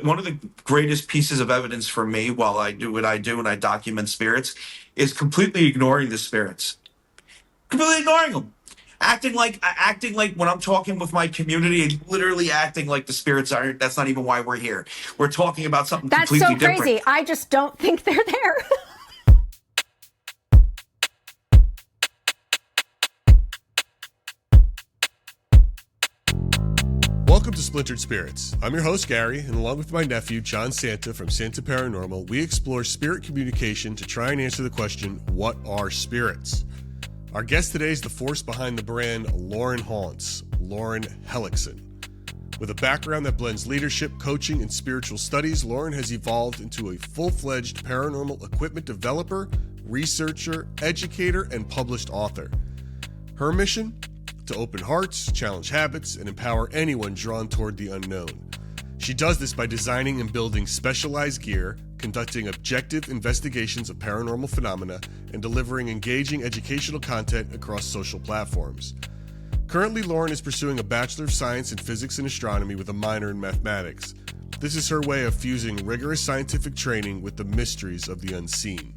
One of the greatest pieces of evidence for me while I do what I do and I document spirits is completely ignoring the spirits. Completely ignoring them. Acting like when I'm talking with my community, literally acting like the spirits aren't, that's not even why we're here. We're talking about something That's so completely different. crazy. I just don't think they're there. Welcome to Splintered Spirits. I'm your host, Gary, and along with my nephew, John Santa from Santa Paranormal, we explore spirit communication to try and answer the question, what are spirits? Our guest today is the force behind the brand Lauren Haunts, Lauren Hellekson. With a background that blends leadership, coaching, and spiritual studies, Lauren has evolved into a full-fledged paranormal equipment developer, researcher, educator, and published author. Her mission? To open hearts, challenge habits, and empower anyone drawn toward the unknown. She does this by designing and building specialized gear, conducting objective investigations of paranormal phenomena, and delivering engaging educational content across social platforms. Currently, Lauren is pursuing a Bachelor of Science in Physics and Astronomy with a minor in Mathematics. This is her way of fusing rigorous scientific training with the mysteries of the unseen.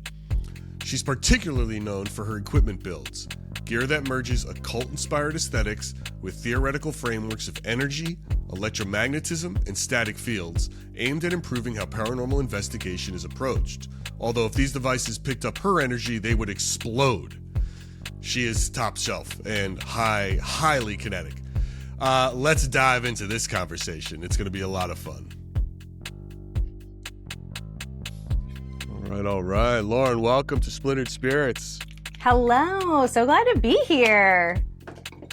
She's particularly known for her equipment builds, gear that merges occult-inspired aesthetics with theoretical frameworks of energy, electromagnetism, and static fields, aimed at improving how paranormal investigation is approached. Although if these devices picked up her energy, they would explode. She is top shelf and highly kinetic. Let's dive into this conversation. It's going to be a lot of fun. All right. Lauren, welcome to Splintered Spirits. Hello. So glad to be here.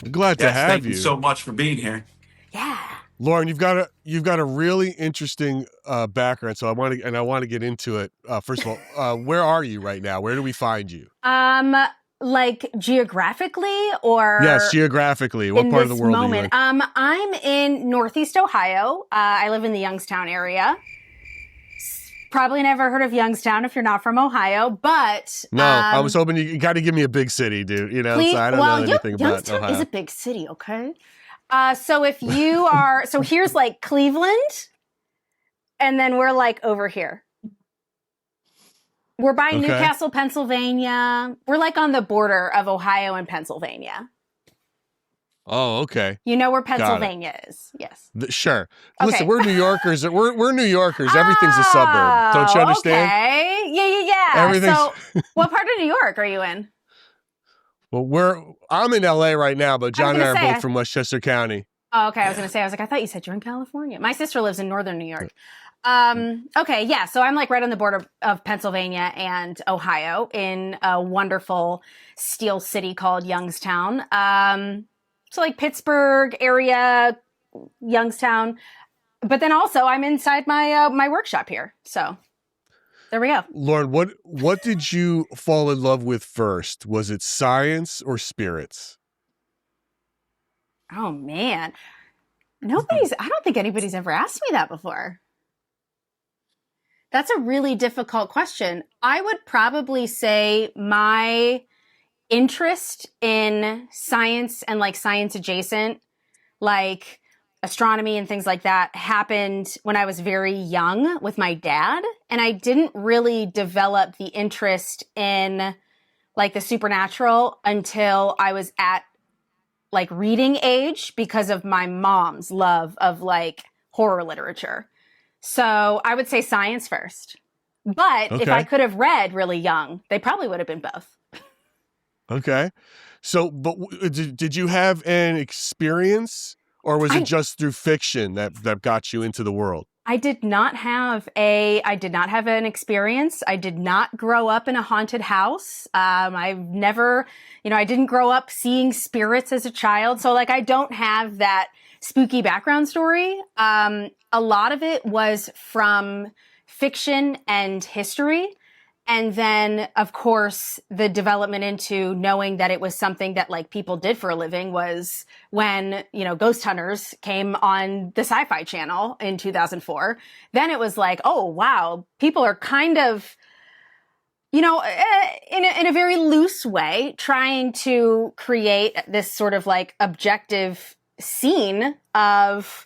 Glad to have Thank you. you so much for being here. Yeah. Lauren, you've got a really interesting background, so I want to get into it. First of all, where are you right now? Where do we find you? Like geographically or Yes, geographically. What part of the world are you in? I'm in Northeast Ohio. I live in the Youngstown area. Probably never heard of Youngstown if you're not from Ohio, but No, I was hoping you got to give me a big city, dude. You know, please, so I don't know anything about Youngstown Ohio. is a big city, okay? So if you are, so here's like Cleveland, and then we're like over here. We're by Newcastle, Pennsylvania. We're like on the border of Ohio and Pennsylvania. Oh, okay. You know where Pennsylvania is? Yes. Sure. Okay. Listen, we're New Yorkers. We're New Yorkers. Everything's a suburb. Don't you understand? Okay. Yeah. Everything's... So, what part of New York are you in? Well, I'm in LA right now, but John and I are both from Westchester County. Oh, okay. I was like, I thought you said you're in California. My sister lives in northern New York. Okay, yeah. So I'm like right on the border of Pennsylvania and Ohio in a wonderful steel city called Youngstown. So like Pittsburgh area, Youngstown. But then also I'm inside my my workshop here. So there we go. Lauren, what did you fall in love with first? Was it science or spirits? Oh man. I don't think anybody's ever asked me that before. That's a really difficult question. I would probably say my interest in science and like science adjacent, like astronomy and things like that, happened when I was very young with my dad. And I didn't really develop the interest in like the supernatural until I was at like reading age because of my mom's love of like horror literature. So I would say science first. But if I could have read really young, they probably would have been both. Okay. So, but did you have an experience or was it just through fiction that got you into the world? I did not have an experience. I did not grow up in a haunted house. I've never, I didn't grow up seeing spirits as a child. So like, I don't have that spooky background story. A lot of it was from fiction and history. And then, of course, the development into knowing that it was something that like people did for a living was when, Ghost Hunters came on the Sci-Fi Channel in 2004. Then it was like, oh, wow, people are kind of, in a very loose way, trying to create this sort of like objective scene of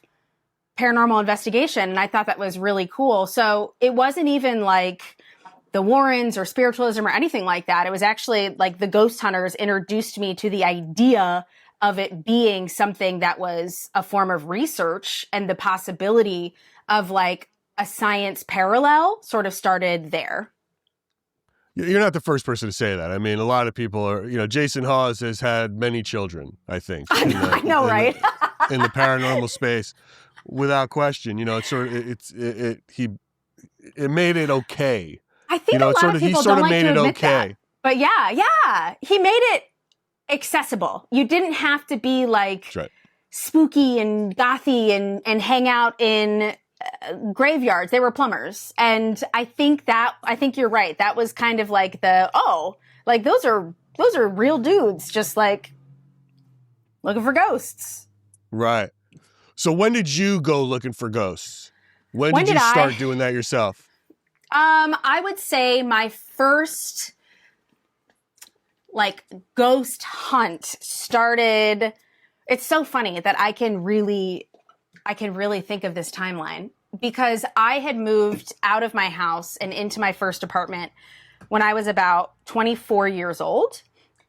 paranormal investigation. And I thought that was really cool. So it wasn't even like the Warrens or spiritualism or anything like that. It was actually like the ghost hunters introduced me to the idea of it being something that was a form of research, and the possibility of like a science parallel sort of started there. You're not the first person to say that. I mean, a lot of people are, Jason Hawes has had many children, I think. I know, right? In the paranormal space, without question. It's sort of, it made it okay. I think a lot of people don't like to admit that. But yeah. He made it accessible. You didn't have to be like spooky and gothy and hang out in graveyards. They were plumbers. And I think you're right. That was kind of like like those are real dudes just like looking for ghosts. Right. So when did you go looking for ghosts? When did you start doing that yourself? I would say my first like ghost hunt started. It's so funny that I can really think of this timeline, because I had moved out of my house and into my first apartment when I was about 24 years old.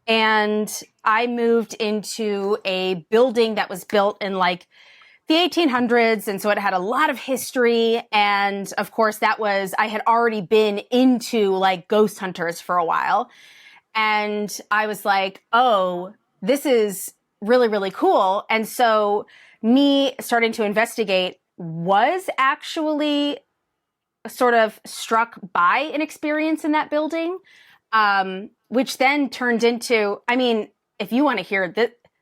And I moved into a building that was built in like the 1800s. And so it had a lot of history. And of course I had already been into like ghost hunters for a while. And I was like, oh, this is really, really cool. And so me starting to investigate was actually sort of struck by an experience in that building, which then turned into, I mean, if you want to hear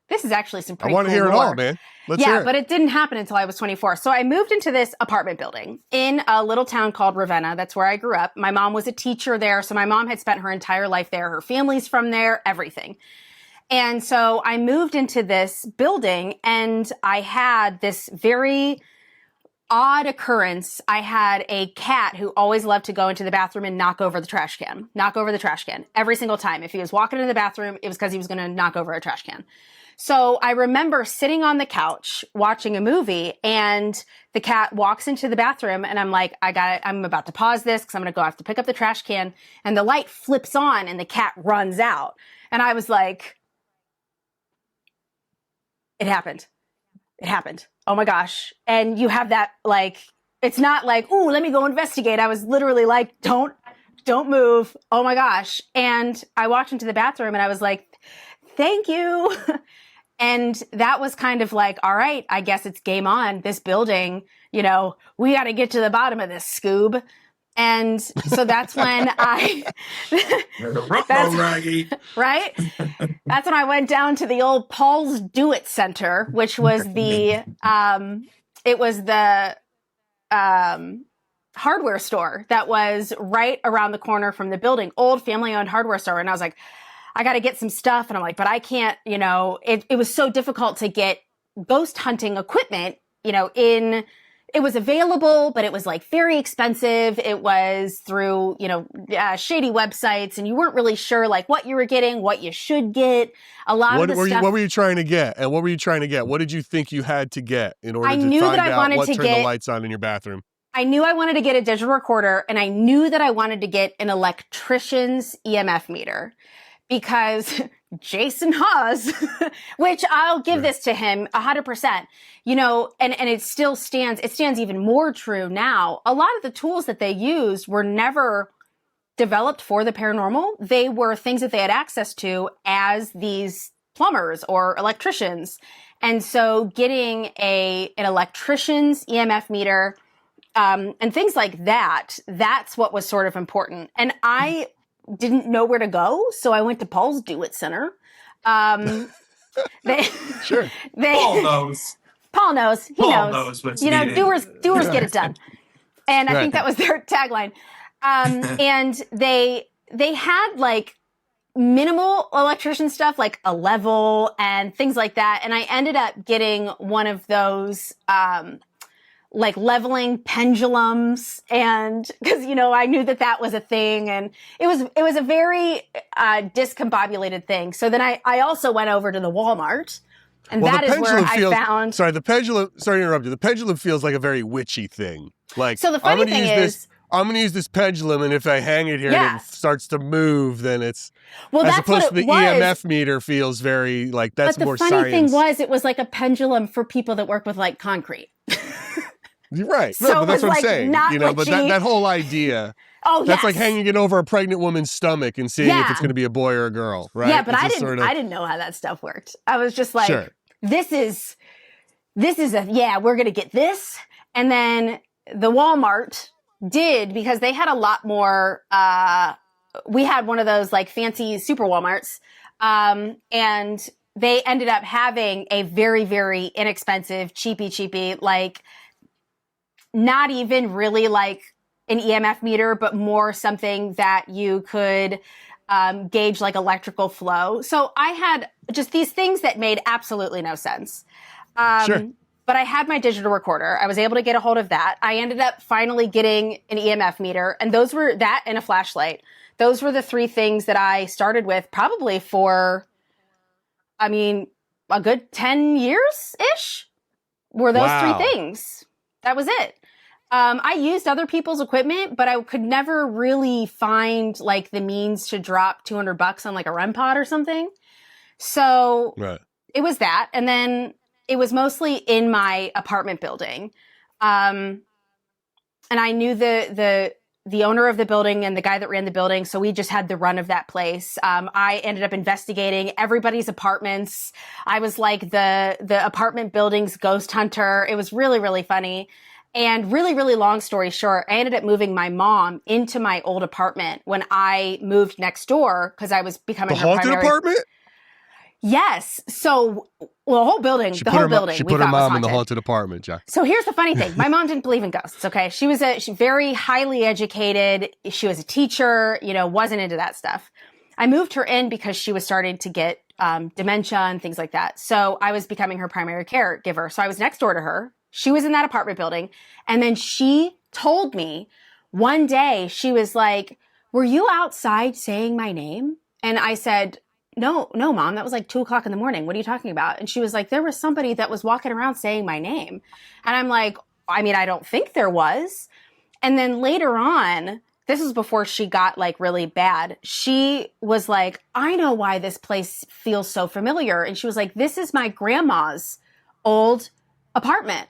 this is actually some pretty cool I want to hear it all, man. Let's hear it. But it didn't happen until I was 24. So I moved into this apartment building in a little town called Ravenna. That's where I grew up. My mom was a teacher there. So my mom had spent her entire life there. Her family's from there, everything. And so I moved into this building, and I had this very odd occurrence. I had a cat who always loved to go into the bathroom and knock over the trash can every single time. If he was walking into the bathroom, it was because he was going to knock over a trash can. So I remember sitting on the couch watching a movie, and the cat walks into the bathroom, and I'm like, I'm about to pause this because I'm going to go have to pick up the trash can. And the light flips on and the cat runs out. And I was like, it happened. Oh my gosh. And you have that, like, it's not like, ooh, let me go investigate. I was literally like, don't move. Oh my gosh. And I walked into the bathroom and I was like, thank you. And that was kind of like, all right, I guess it's game on. This building, we got to get to the bottom of this, Scoob. And so that's when right? That's when I went down to the old Paul's Do It Center, which was the hardware store that was right around the corner from the building, old family-owned hardware store. And I was like, I got to get some stuff. And I'm like, but I can't, it was so difficult to get ghost hunting equipment, it was available, but it was like very expensive. It was through, shady websites, and you weren't really sure like what you were getting, what you should get. What were you trying to get? And what were you trying to get? What did you think you had to get in order to find out what turned the lights on in your bathroom? I knew I wanted to get a digital recorder, and I knew that I wanted to get an electrician's EMF meter, because Jason Hawes, which I'll give this to him 100%, and it still stands. It stands even more true now. A lot of the tools that they used were never developed for the paranormal. They were things that they had access to as these plumbers or electricians. And so getting an electrician's EMF meter, and things like that, that's what was sort of important. And I didn't know where to go, so I went to Paul's Do It Center. Paul knows. Paul knows. He knows. Doers get it done. And I think that was their tagline. And they had like minimal electrician stuff, like a level and things like that. And I ended up getting one of those like leveling pendulums, and because I knew that was a thing, and it was a very discombobulated thing. So then I also went over to the Walmart And well, that the is where pendulum I feels, found. sorry, the pendulum, sorry to interrupt you. The pendulum feels like a very witchy thing. Like, So the funny thing is, I'm going to use this pendulum, and if I hang it here and it yes. starts to move, then it's, Well, as that's what opposed to it the was. EMF meter feels very, like, that's But more the funny thing science. was, it was like a pendulum for people that work with like concrete. You're right. So No, but it that's was what I'm like saying. not You know, but witchy. that whole idea, Oh, that's yes. like hanging it over a pregnant woman's stomach and seeing if Yeah. it's going to be a boy or a girl, right? Yeah, but It's I just didn't. sort of- I didn't know how that stuff worked. I was just like, Sure. this is we're gonna get this, and then the Walmart did, because they had a lot more. We had one of those like fancy super Walmarts, and they ended up having a very, very inexpensive, cheapy, like not even really like an EMF meter, but more something that you could gauge like electrical flow. So I had just these things that made absolutely no sense. Sure. But I had my digital recorder. I was able to get a hold of that. I ended up finally getting an EMF meter, and those were that and a flashlight. Those were the three things that I started with probably for, I mean, a good 10 years-ish were those Wow. three things. That was it. I used other people's equipment, but I could never really find like the means to drop $200 on like a REM pod or something. So Right. it was that. And then it was mostly in my apartment building. And I knew the owner of the building and the guy that ran the building. So we just had the run of that place. I ended up investigating everybody's apartments. I was like the apartment building's ghost hunter. It was really, really funny. And really, really long story short, I ended up moving my mom into my old apartment when I moved next door because I was becoming The her haunted primary. apartment? Yes. So, well, the whole building, She the put whole her, building. she we put her thought was mom in the haunted. haunted apartment, Jack. So here's the funny thing. My mom didn't believe in ghosts, okay? She was very highly educated. She was a teacher, wasn't into that stuff. I moved her in because she was starting to get dementia and things like that. So I was becoming her primary caregiver. So I was next door to her. She was in that apartment building. And then she told me one day, she was like, "Were you outside saying my name?" And I said, No, Mom, that was like 2:00 in the morning. What are you talking about? And she was like, "There was somebody that was walking around saying my name." And I'm like, I mean, I don't think there was. And then later on, this was before she got like really bad. She was like, "I know why this place feels so familiar." And she was like, "This is my grandma's old apartment."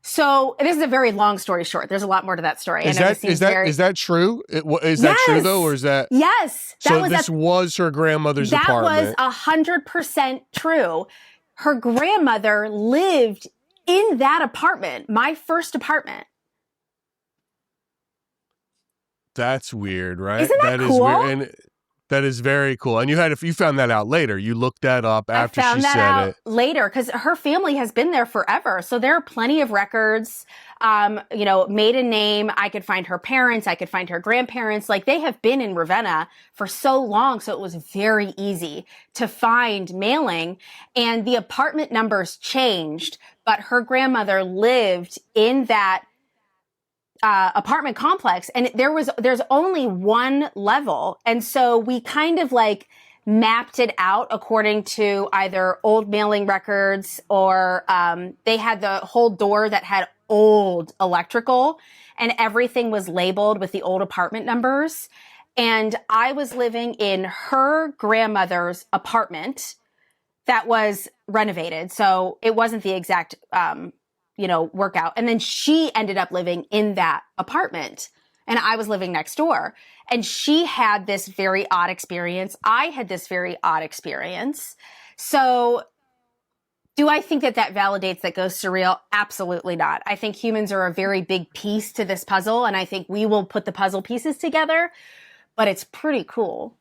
So this is a very long story short. There's a lot more to that story. Is that true? Is that true though, or is that? Yes. This was her grandmother's apartment. That was 100% true. Her grandmother lived in that apartment, my first apartment. That's weird, right? Isn't that cool? Is weird. And that is very cool. And you found that out later. You looked that up after she said it. I found that out later because her family has been there forever. So there are plenty of records, maiden name. I could find her parents. I could find her grandparents. Like they have been in Ravenna for so long. So it was very easy to find mailing, and the apartment numbers changed, but her grandmother lived in that apartment complex, and there's only one level. And so we kind of like mapped it out according to either old mailing records or they had the whole door that had old electrical, and everything was labeled with the old apartment numbers. And I was living in her grandmother's apartment that was renovated. So it wasn't the exact workout. And then she ended up living in that apartment, and I was living next door. And she had this very odd experience. I had this very odd experience. So do I think that validates that ghosts are real? Absolutely not. I think humans are a very big piece to this puzzle, and I think we will put the puzzle pieces together, but it's pretty cool.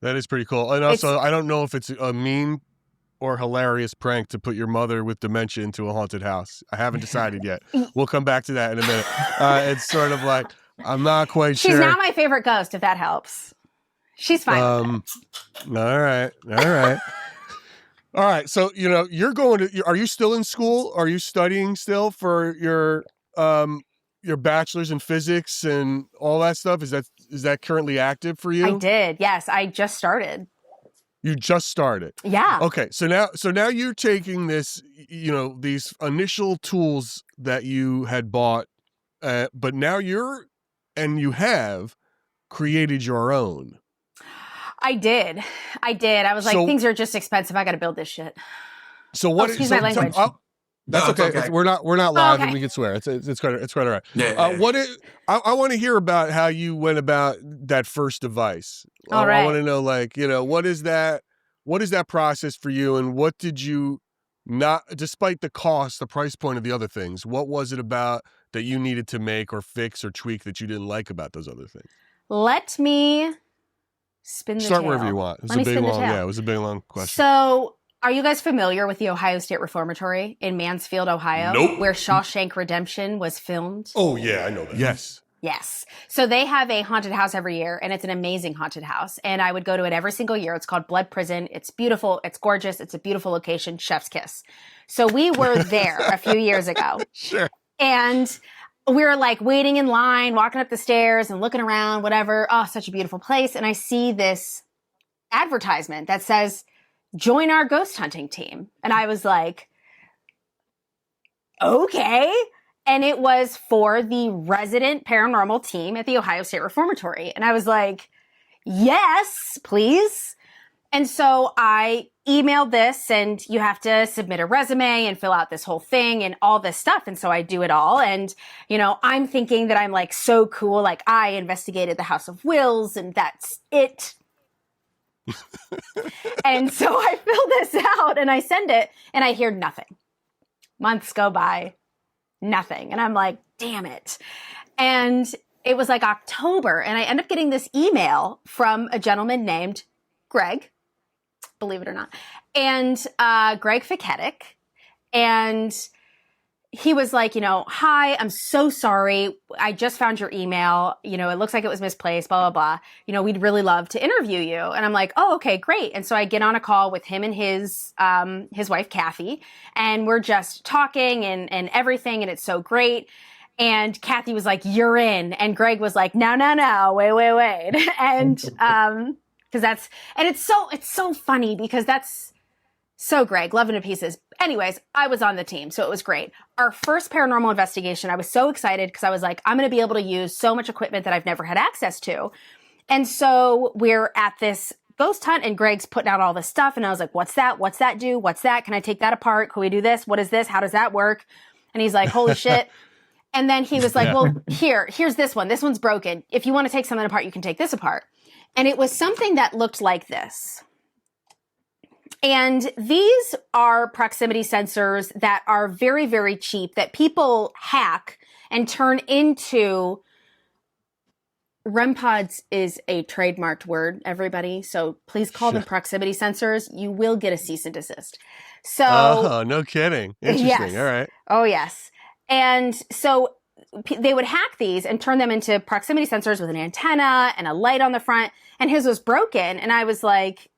That is pretty cool. And also, I don't know if it's a mean or hilarious prank to put your mother with dementia into a haunted house. I haven't decided yet. We'll come back to that in a minute. It's sort of like, I'm not quite sure. She's now my favorite ghost, if that helps. She's fine with it. All right. All right. So, are you still in school? Are you studying still for your bachelor's in physics and all that stuff? Is that currently active for you? I did. Yes. I just started. You just started. Yeah. Okay. So now you're taking this, these initial tools that you had bought, but now you have created your own. I did. I was like, So- things are just expensive. I got to build this shit. So what? Excuse my language. That's No, it's okay. okay. We're not live, okay. and we can swear. It's quite all right. Yeah. I want to hear about how you went about that first device. All I right. want to know, what is that process for you, and what did you not, despite the cost, the price point of the other things, what was it about that you needed to make or fix or tweak that you didn't like about those other things? Let me spin the Start tail. wherever you want. It was Let me spin the tail. Yeah, it was a big long question. So, are you guys familiar with the Ohio State Reformatory in Mansfield, Ohio? Nope. Where Shawshank Redemption was filmed? Oh yeah, I know that. Yes. Yes. So they have a haunted house every year, and it's an amazing haunted house. And I would go to it every single year. It's called Blood Prison. It's beautiful. It's gorgeous. It's a beautiful location. Chef's kiss. So we were there a few years ago. Sure. And we were like waiting in line, walking up the stairs and looking around, whatever. Oh, such a beautiful place. And I see this advertisement that says, join our ghost hunting team. And I was like, okay. And it was for the resident paranormal team at the Ohio State Reformatory. And I was like, yes, please. And so I emailed this, and you have to submit a resume and fill out this whole thing and all this stuff. And so I do it all. And, I'm thinking that I'm like so cool. Like I investigated the House of Wills and that's it. And so I fill this out and I send it and I hear nothing. Months go by. Nothing. And I'm like, damn it. And it was like October, and I end up getting this email from a gentleman named Greg, believe it or not, and Greg Fiketic. And he was like, hi, I'm so sorry. I just found your email. It looks like it was misplaced, blah, blah, blah. We'd really love to interview you. And I'm like, oh, okay, great. And so I get on a call with him and his wife, Kathy, and we're just talking and everything. And it's so great. And Kathy was like, you're in. And Greg was like, no, wait. And, it's so funny because that's so Greg, loving to pieces. Anyways, I was on the team, so it was great. Our first paranormal investigation, I was so excited because I was like, I'm going to be able to use so much equipment that I've never had access to. And so we're at this ghost hunt, and Greg's putting out all this stuff. And I was like, what's that? What's that do? What's that? Can I take that apart? Can we do this? What is this? How does that work? And he's like, holy shit. And then he was like, well, here's this one. This one's broken. If you want to take something apart, you can take this apart. And it was something that looked like this. And these are proximity sensors that are very, very cheap that people hack and turn into. REM pods is a trademarked word, everybody. So please call them proximity sensors. You will get a cease and desist. So, oh, no kidding. Interesting. Yes. All right. Oh, yes. And so they would hack these and turn them into proximity sensors with an antenna and a light on the front. And his was broken. And I was like,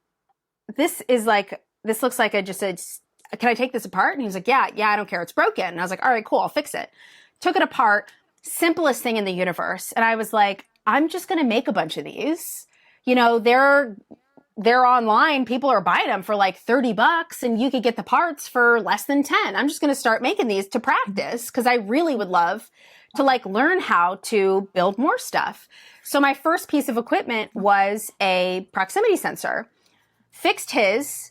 this looks like can I take this apart? And he was like, yeah, I don't care. It's broken. And I was like, all right, cool. I'll fix it. Took it apart. Simplest thing in the universe. And I was like, I'm just going to make a bunch of these. They're online. People are buying them for like $30 and you could get the parts for less than 10. I'm just going to start making these to practice because I really would love to like learn how to build more stuff. So my first piece of equipment was a proximity sensor. Fixed his,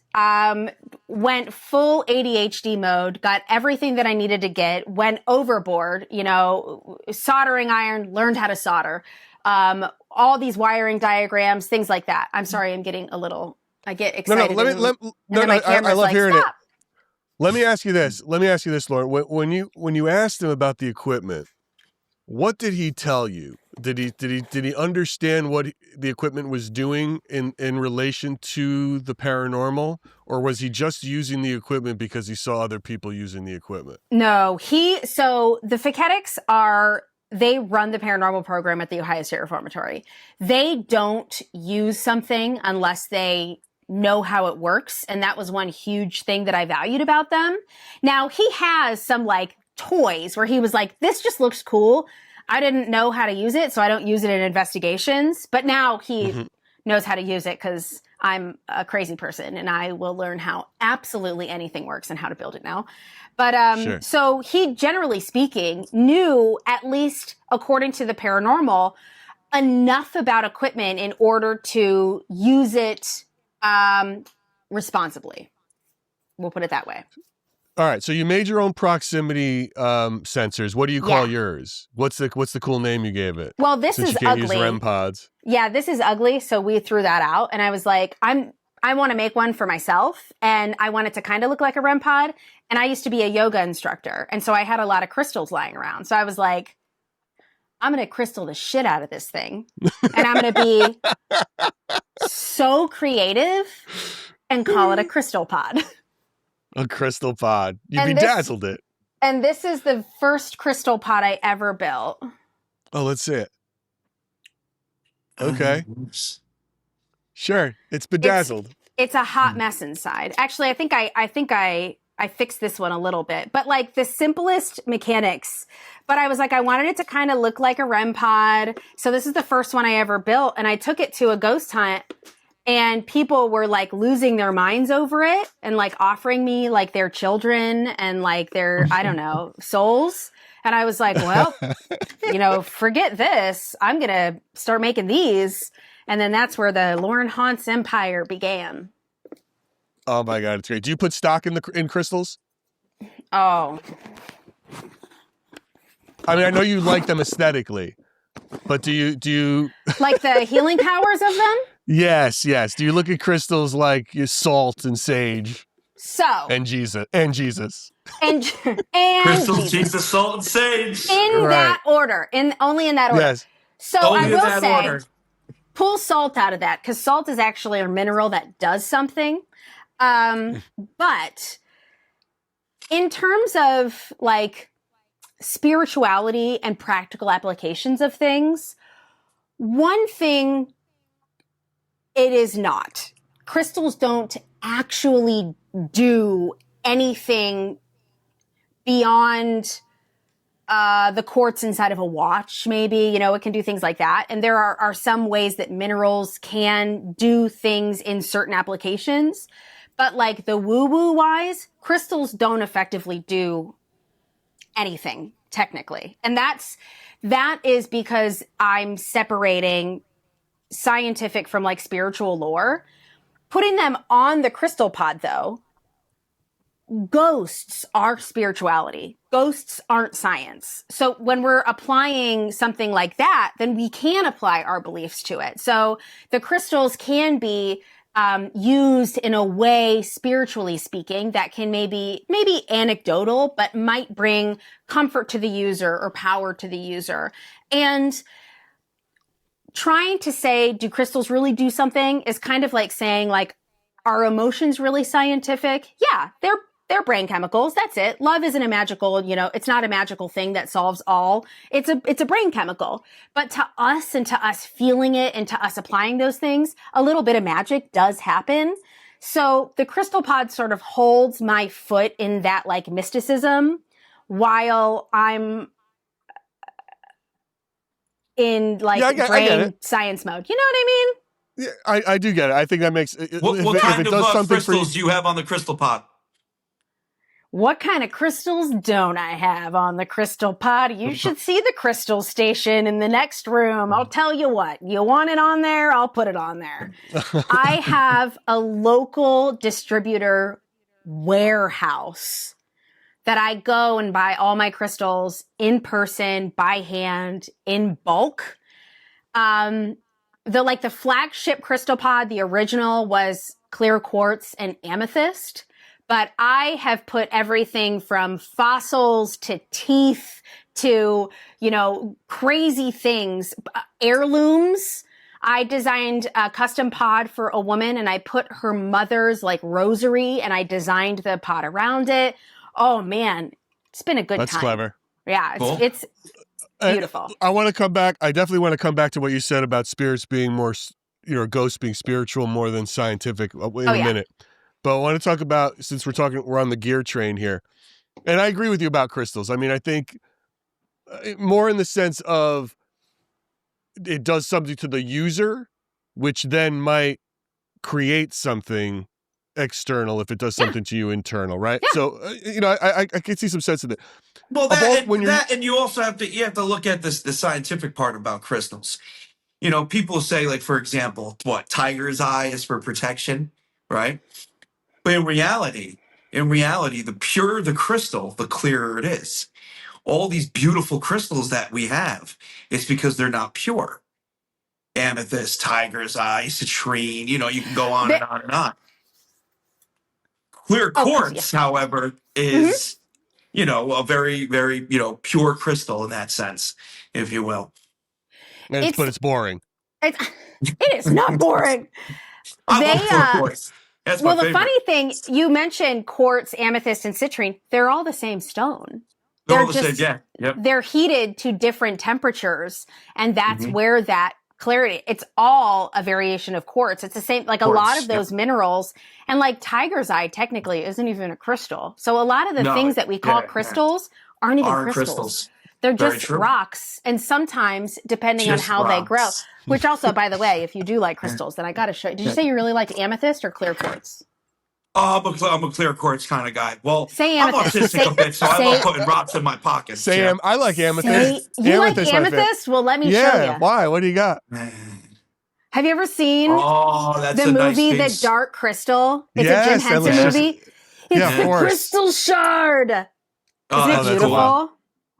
went full ADHD mode, got everything that I needed to get, went overboard, soldering iron, learned how to solder, all these wiring diagrams, things like that. I'm sorry, I get excited. I love hearing it. Let me ask you this, Lauren. When you asked him about the equipment, what did he tell you? Did he understand what the equipment was doing in relation to the paranormal, or was he just using the equipment because he saw other people using the equipment? No, so the Fiketics they run the paranormal program at the Ohio State Reformatory. They don't use something unless they know how it works. And that was one huge thing that I valued about them. Now he has some like toys where he was like, this just looks cool. I didn't know how to use it, so I don't use it in investigations. But now he knows how to use it because I'm a crazy person and I will learn how absolutely anything works and how to build it now. But Sure. so he, generally speaking, knew, at least according to the paranormal, enough about equipment in order to use it responsibly. We'll put it that way. All right. So you made your own proximity sensors. What do you call Yeah. yours? What's the cool name you gave it? Well, this Since is you can't ugly. use REM pods. Yeah, this is ugly. So we threw that out, and I was like, I want to make one for myself, and I want it to kind of look like a REM pod. And I used to be a yoga instructor, and so I had a lot of crystals lying around. So I was like, I'm going to crystal the shit out of this thing, and I'm going to be so creative and call it a crystal pod. A crystal pod. You And bedazzled it. And this is the first crystal pod I ever built. Oh, let's see it. Okay. Oops. Sure. It's bedazzled. It's a hot mess inside. Actually, I think I fixed this one a little bit, but like the simplest mechanics. But I was like, I wanted it to kind of look like a REM pod. So this is the first one I ever built, and I took it to a ghost hunt, and people were like losing their minds over it and like offering me like their children and like their, I don't know, souls. And I was like, well, forget this. I'm going to start making these. And then that's where the Lauren Haunt's empire began. Oh my God, it's great. Do you put stock in crystals? Oh, I mean, I know you like them aesthetically, but do you like the healing powers of them? Yes. Do you look at crystals like salt and sage So and Jesus and Crystals, Jesus, salt, and sage. in that order, only in that order. Yes. So Only I in will that say, order. pull salt out of that, because salt is actually a mineral that does something. But in terms of like spirituality and practical applications of things, one thing it is not. Crystals don't actually do anything beyond the quartz inside of a watch, maybe. It can do things like that. And there are some ways that minerals can do things in certain applications. But like the woo-woo wise, crystals don't effectively do anything, technically. And that is because I'm separating scientific from like spiritual lore. Putting them on the crystal pod, though, ghosts are spirituality. Ghosts aren't science. So when we're applying something like that, then we can apply our beliefs to it. So the crystals can be used in a way, spiritually speaking, that can maybe anecdotal, but might bring comfort to the user or power to the user. And trying to say, do crystals really do something, is kind of like saying, like, are emotions really scientific? Yeah, they're brain chemicals. That's it. Love isn't a magical, it's not a magical thing that solves all. It's a brain chemical. But to us, and to us feeling it, and to us applying those things, a little bit of magic does happen. So the crystal pod sort of holds my foot in that like mysticism while I'm in like brain science mode. You know what I mean? Yeah, I do get it. I think that makes What kind of crystals do you have on the crystal pod? What kind of crystals don't I have on the crystal pod? You should see the crystal station in the next room. I'll tell you what. You want it on there? I'll put it on there. I have a local distributor warehouse that I go and buy all my crystals in person, by hand, in bulk. The flagship crystal pod, the original, was clear quartz and amethyst. But I have put everything from fossils to teeth to, crazy things, heirlooms. I designed a custom pod for a woman, and I put her mother's like rosary, and I designed the pod around it. Oh man, it's been a good time. That's clever. Yeah, Cool. it's beautiful. I want to come back. I definitely want to come back to what you said about spirits being more, ghosts being spiritual more than scientific in a minute. But I want to talk about, since we're on the gear train here, and I agree with you about crystals. I mean, I think more in the sense of it does something to the user, which then might create something external if it does something to you internal, right? Yeah. So I can see some sense in it. Well, and you also have to look at the scientific part about crystals. People say, like, for example, what tiger's eye is for protection, right? But in reality, the purer the crystal, the clearer it is. All these beautiful crystals that we have, it's because they're not pure. Amethyst, tiger's eye, citrine, you can go on and on and on. Clear quartz, however, is, a very, very, pure crystal in that sense, if you will. But it's boring. It is not boring. I love clear quartz. That's my favorite. The funny thing, you mentioned quartz, amethyst, and citrine. They're all the same stone. They're all the same, yeah. Yep. They're heated to different temperatures, and that's where that clarity. It's all a variation of quartz. It's the same, like quartz, a lot of those minerals, and like tiger's eye technically isn't even a crystal. So a lot of the things that we call crystals aren't even crystals. They're just rocks, and sometimes, depending on how they grow, which also, by the way, if you do like crystals, then I got to show you. Did you say you really liked amethyst or clear quartz? I'm a clear quartz kind of guy. Well, say I'm autistic a bit, so I love putting rocks in my pockets. I like amethyst. You like amethyst? Well, let me show you. Yeah, why? What do you got? Have you ever seen the movie The Dark Crystal? It's a Jim Henson movie. It's the crystal shard. Isn't it beautiful? Cool.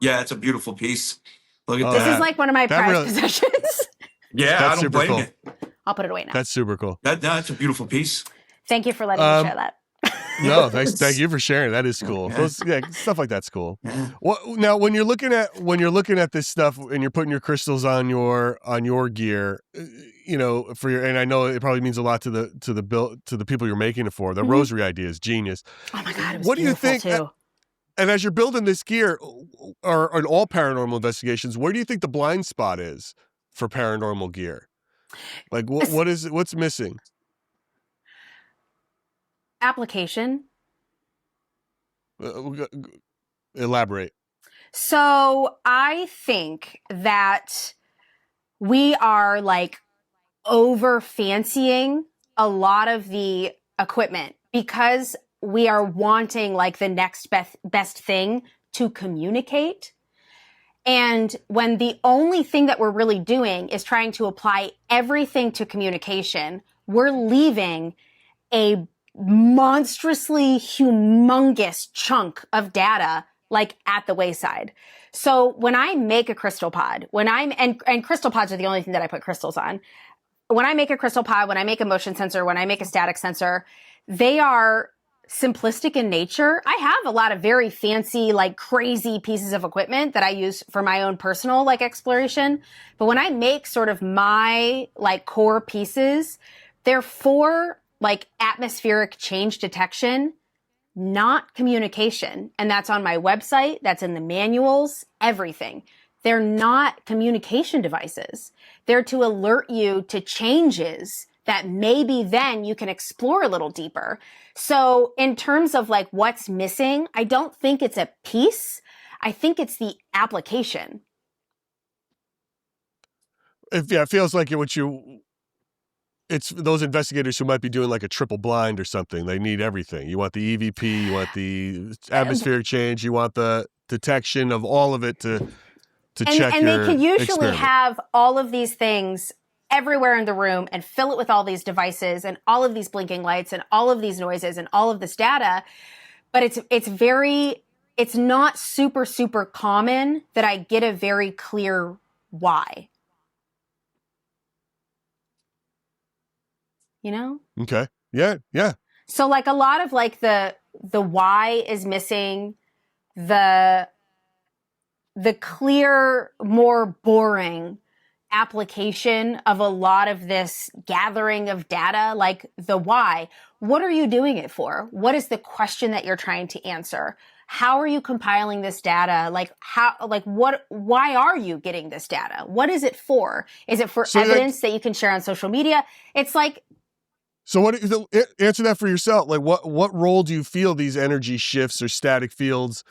Yeah, it's a beautiful piece. Look at that. This is like one of my prized possessions. Yeah, I don't blame you. I'll put it away now. That's super cool. That's a beautiful piece. Thank you for letting me share that. No, thank you for sharing. That is cool. Stuff like that's cool. Now, when you're looking at this stuff and you're putting your crystals on your gear, and I know it probably means a lot to the people you're making it for. The rosary idea is genius. Oh my God, it was what do you think? Too. And as you're building this gear, or in all paranormal investigations, where do you think the blind spot is for paranormal gear? Like, what's missing? Application. Elaborate. So I think that we are like over fancying a lot of the equipment because we are wanting like the next best thing to communicate. And when the only thing that we're really doing is trying to apply everything to communication, we're leaving a monstrously humongous chunk of data like at the wayside. So when I make a crystal pod, and crystal pods are the only thing that I put crystals on. When I make a crystal pod, when I make a motion sensor, when I make a static sensor, they are simplistic in nature. I have a lot of very fancy, like crazy pieces of equipment that I use for my own personal like exploration. But when I make sort of my like core pieces, they're for like atmospheric change detection, not communication. And that's on my website. That's in the manuals, everything. They're not communication devices. They're to alert you to changes that maybe then you can explore a little deeper. So in terms of like what's missing, I don't think it's a piece. I think it's the application. It feels like it's those investigators who might be doing like a triple blind or something. They need everything. You want the EVP, you want the atmospheric change, you want the detection of all of it to check and your they can usually experiment. have all of these things everywhere in the room and fill it with all these devices and all of these blinking lights and all of these noises and all of this data. But it's not super, super common that I get a very clear why. You know? Okay. Yeah. Yeah. So like a lot of like the why is missing, the clear, more boring application of a lot of this gathering of data, like the why. What are you doing it for? What is the question that you're trying to answer? How are you compiling this data? Why are you getting this data? What is it for? Is it for evidence that you can share on social media? It's like, so answer that for yourself. Like what role do you feel these energy shifts or static fields,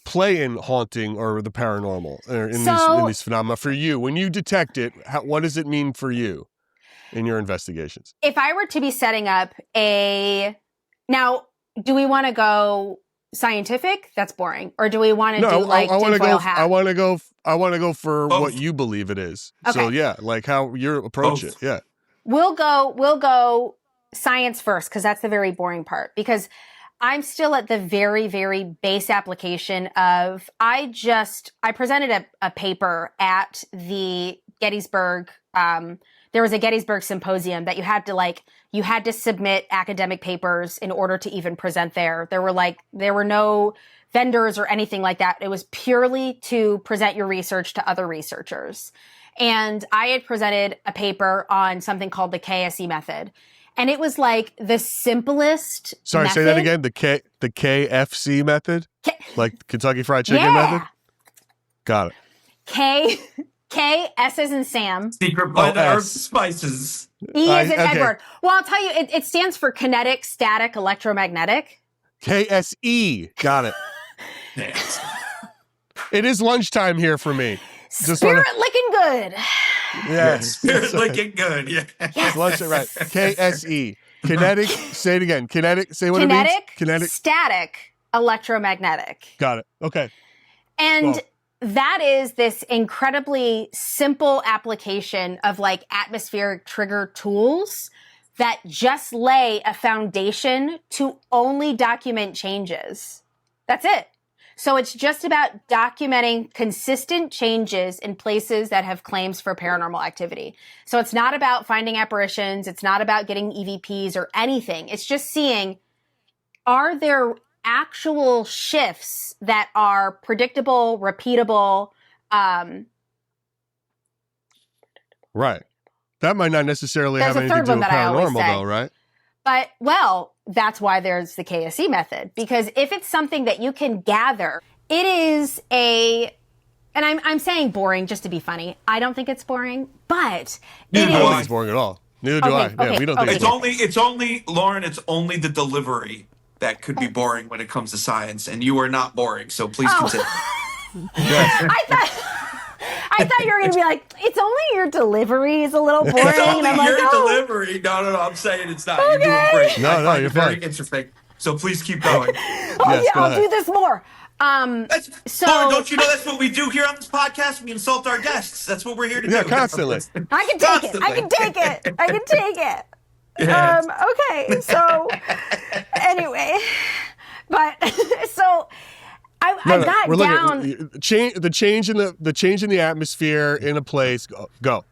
play in haunting or the paranormal or in these phenomena for you? When you detect it, what does it mean for you? in your investigations? If I were to be setting up now, do we want to go scientific? That's boring. Or do we want to do like tinfoil hat? I want to go for Both. what you believe it is. Okay. So yeah, like how you approach Both. it. Yeah. We'll go science first, because that's the very boring part. Because I'm still at the very, very base application of, I presented a paper at the Gettysburg, there was a Gettysburg symposium that you had to submit academic papers in order to even present there. There were no vendors or anything like that. It was purely to present your research to other researchers. And I had presented a paper on something called the KSE method. And it was like the simplest Sorry, method. say that again. The KFC method? Like Kentucky Fried Chicken method? Got it. K, S as in Sam. Secret blend of S. herbs and spices. E as in okay. Edward. Well, I'll tell you, it stands for kinetic, static, electromagnetic. KSE. Got it. Yes. It is lunchtime here for me. Spirit licking good. Yeah. Spirit looking good. Yeah. It's lunch, right. KSE. Kinetic. Say it again. Kinetic. Say what it means. Kinetic. Static, electromagnetic. Got it. Okay. And Cool. that is this incredibly simple application of like atmospheric trigger tools that just lay a foundation to only document changes. That's it. So it's just about documenting consistent changes in places that have claims for paranormal activity. So it's not about finding apparitions. It's not about getting EVPs or anything. It's just seeing, are there actual shifts that are predictable, repeatable? Right. That might not necessarily There's have a anything third to do one with that I always paranormal, say. though, right? But, well, that's why there's the KSE method. Because if it's something that you can gather, it is and I'm saying boring just to be funny. I don't think it's boring, but Neither it do I don't is. think it's boring at all. Neither do Okay, I. Yeah, okay, we don't think okay. it's boring. Lauren, it's only the delivery that could be boring when it comes to science, and you are not boring, so please continue. I thought you were going to be like, it's only your delivery is a little boring. It's only and I'm like, your oh. delivery. No, I'm saying it's not. You're doing great. No, I find you're it very fine. interesting. So please keep going. Oh, Yes, yeah, go I'll ahead. do this more. Lauren, don't you know that's what we do here on this podcast? We insult our guests. That's what we're here to do. Yeah, constantly. I can take it. I can take it. I can take it. Yes. Okay, so anyway, but so I got we're down. the change in the atmosphere in a place. Go.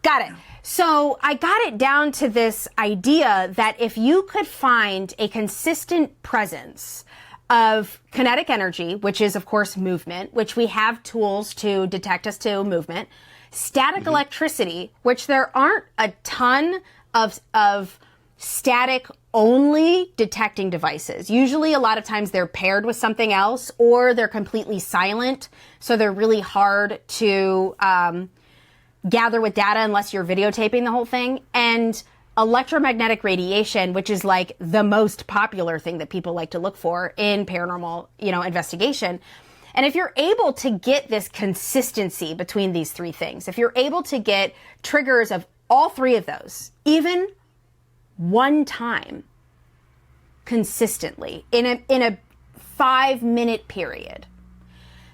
Got it. So I got it down to this idea that if you could find a consistent presence of kinetic energy, which is of course movement, which we have tools to detect us to movement, static electricity, which there aren't a ton of static only detecting devices. Usually a lot of times they're paired with something else or they're completely silent. So they're really hard to gather with data unless you're videotaping the whole thing. And electromagnetic radiation, which is like the most popular thing that people like to look for in paranormal, investigation. And if you're able to get this consistency between these three things, if you're able to get triggers of all three of those, even one time consistently in a 5-minute period,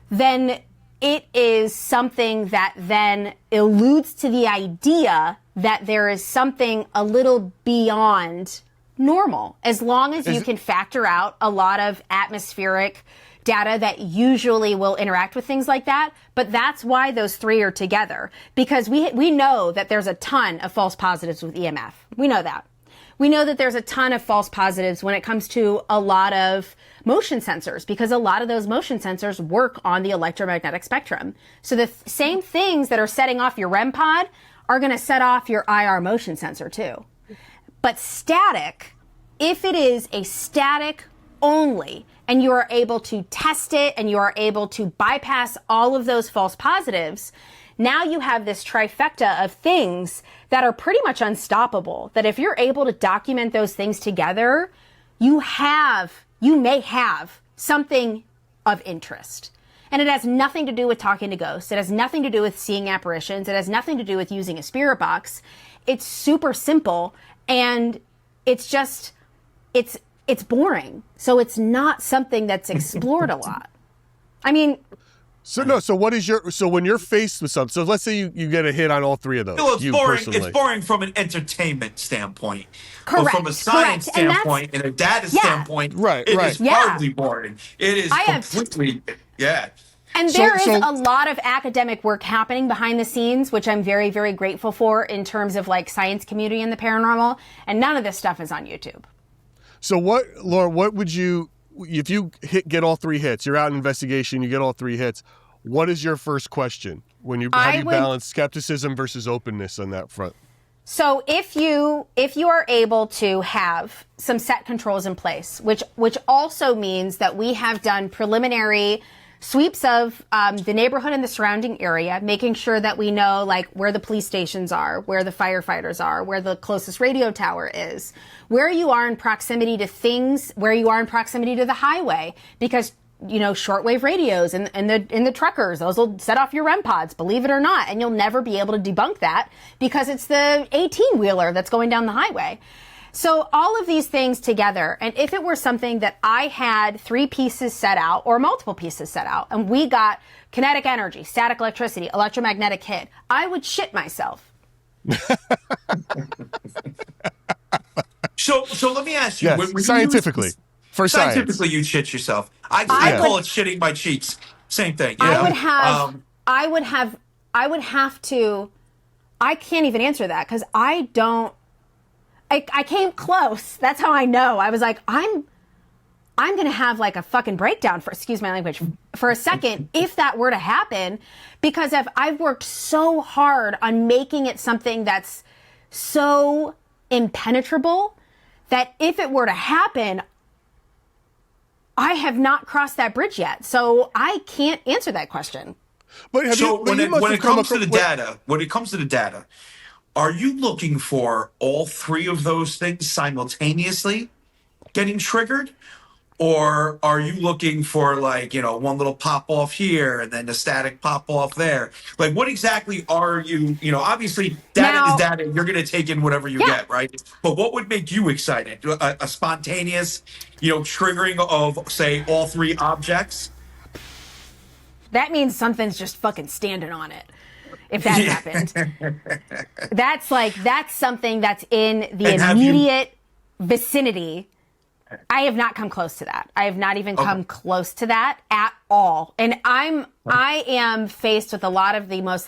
then it is something that then alludes to the idea that there is something a little beyond normal, as long as you can factor out a lot of atmospheric data that usually will interact with things like that. But that's why those three are together, because we know that there's a ton of false positives with EMF. We know that. We know that there's a ton of false positives when it comes to a lot of motion sensors, because a lot of those motion sensors work on the electromagnetic spectrum. So the same things that are setting off your REM pod are going to set off your IR motion sensor too. But static, if it is a static only, and you are able to test it and you are able to bypass all of those false positives, now you have this trifecta of things that are pretty much unstoppable, that if you're able to document those things together, you may have something of interest. And it has nothing to do with talking to ghosts. It has nothing to do with seeing apparitions. It has nothing to do with using a spirit box. It's super simple, and it's just, it's boring. So it's not something that's explored a lot. I mean... So when you're faced with something, so let's say you get a hit on all three of those. Well, you boring. personally. It's boring from an entertainment standpoint. Correct. But from a science correct. standpoint and a data standpoint, Right, it right. is hardly boring. It is completely, And there is a lot of academic work happening behind the scenes, which I'm very, very grateful for in terms of like science community and the paranormal. And none of this stuff is on YouTube. So Laura, what would you, if you get all three hits, you're out in investigation, you get all three hits, what is your first question when how do you balance skepticism versus openness on that front? So if you are able to have some set controls in place, which also means that we have done preliminary sweeps of the neighborhood and the surrounding area, making sure that we know like where the police stations are, where the firefighters are, where the closest radio tower is, where you are in proximity to things, where you are in proximity to the highway, because shortwave radios and the truckers, those will set off your REM pods, believe it or not, and you'll never be able to debunk that because it's the 18-wheeler that's going down the highway. So all of these things together, and if it were something that I had 3 pieces set out or multiple pieces set out, and we got kinetic energy, static electricity, electromagnetic hit, I would shit myself. So let me ask you, yes, scientifically. Scientifically, you'd shit yourself. I call it shitting my cheeks. Same thing. I would have to. I can't even answer that because I don't. I came close. That's how I know. I was like, I'm going to have like a fucking breakdown excuse my language, for a second if that were to happen, because I've worked so hard on making it something that's so impenetrable that if it were to happen, I have not crossed that bridge yet. So I can't answer that question. When it comes to the data, are you looking for all 3 of those things simultaneously getting triggered? Or are you looking for one little pop off here and then a static pop off there? Like what exactly are you, obviously data is data. You're going to take in whatever you get, right? But what would make you excited? A spontaneous, triggering of, say, all 3 objects? That means something's just fucking standing on it. If that happened, that's something that's in the immediate vicinity. I have not come close to that. I have not even come close to that at all. And I am faced with a lot of the most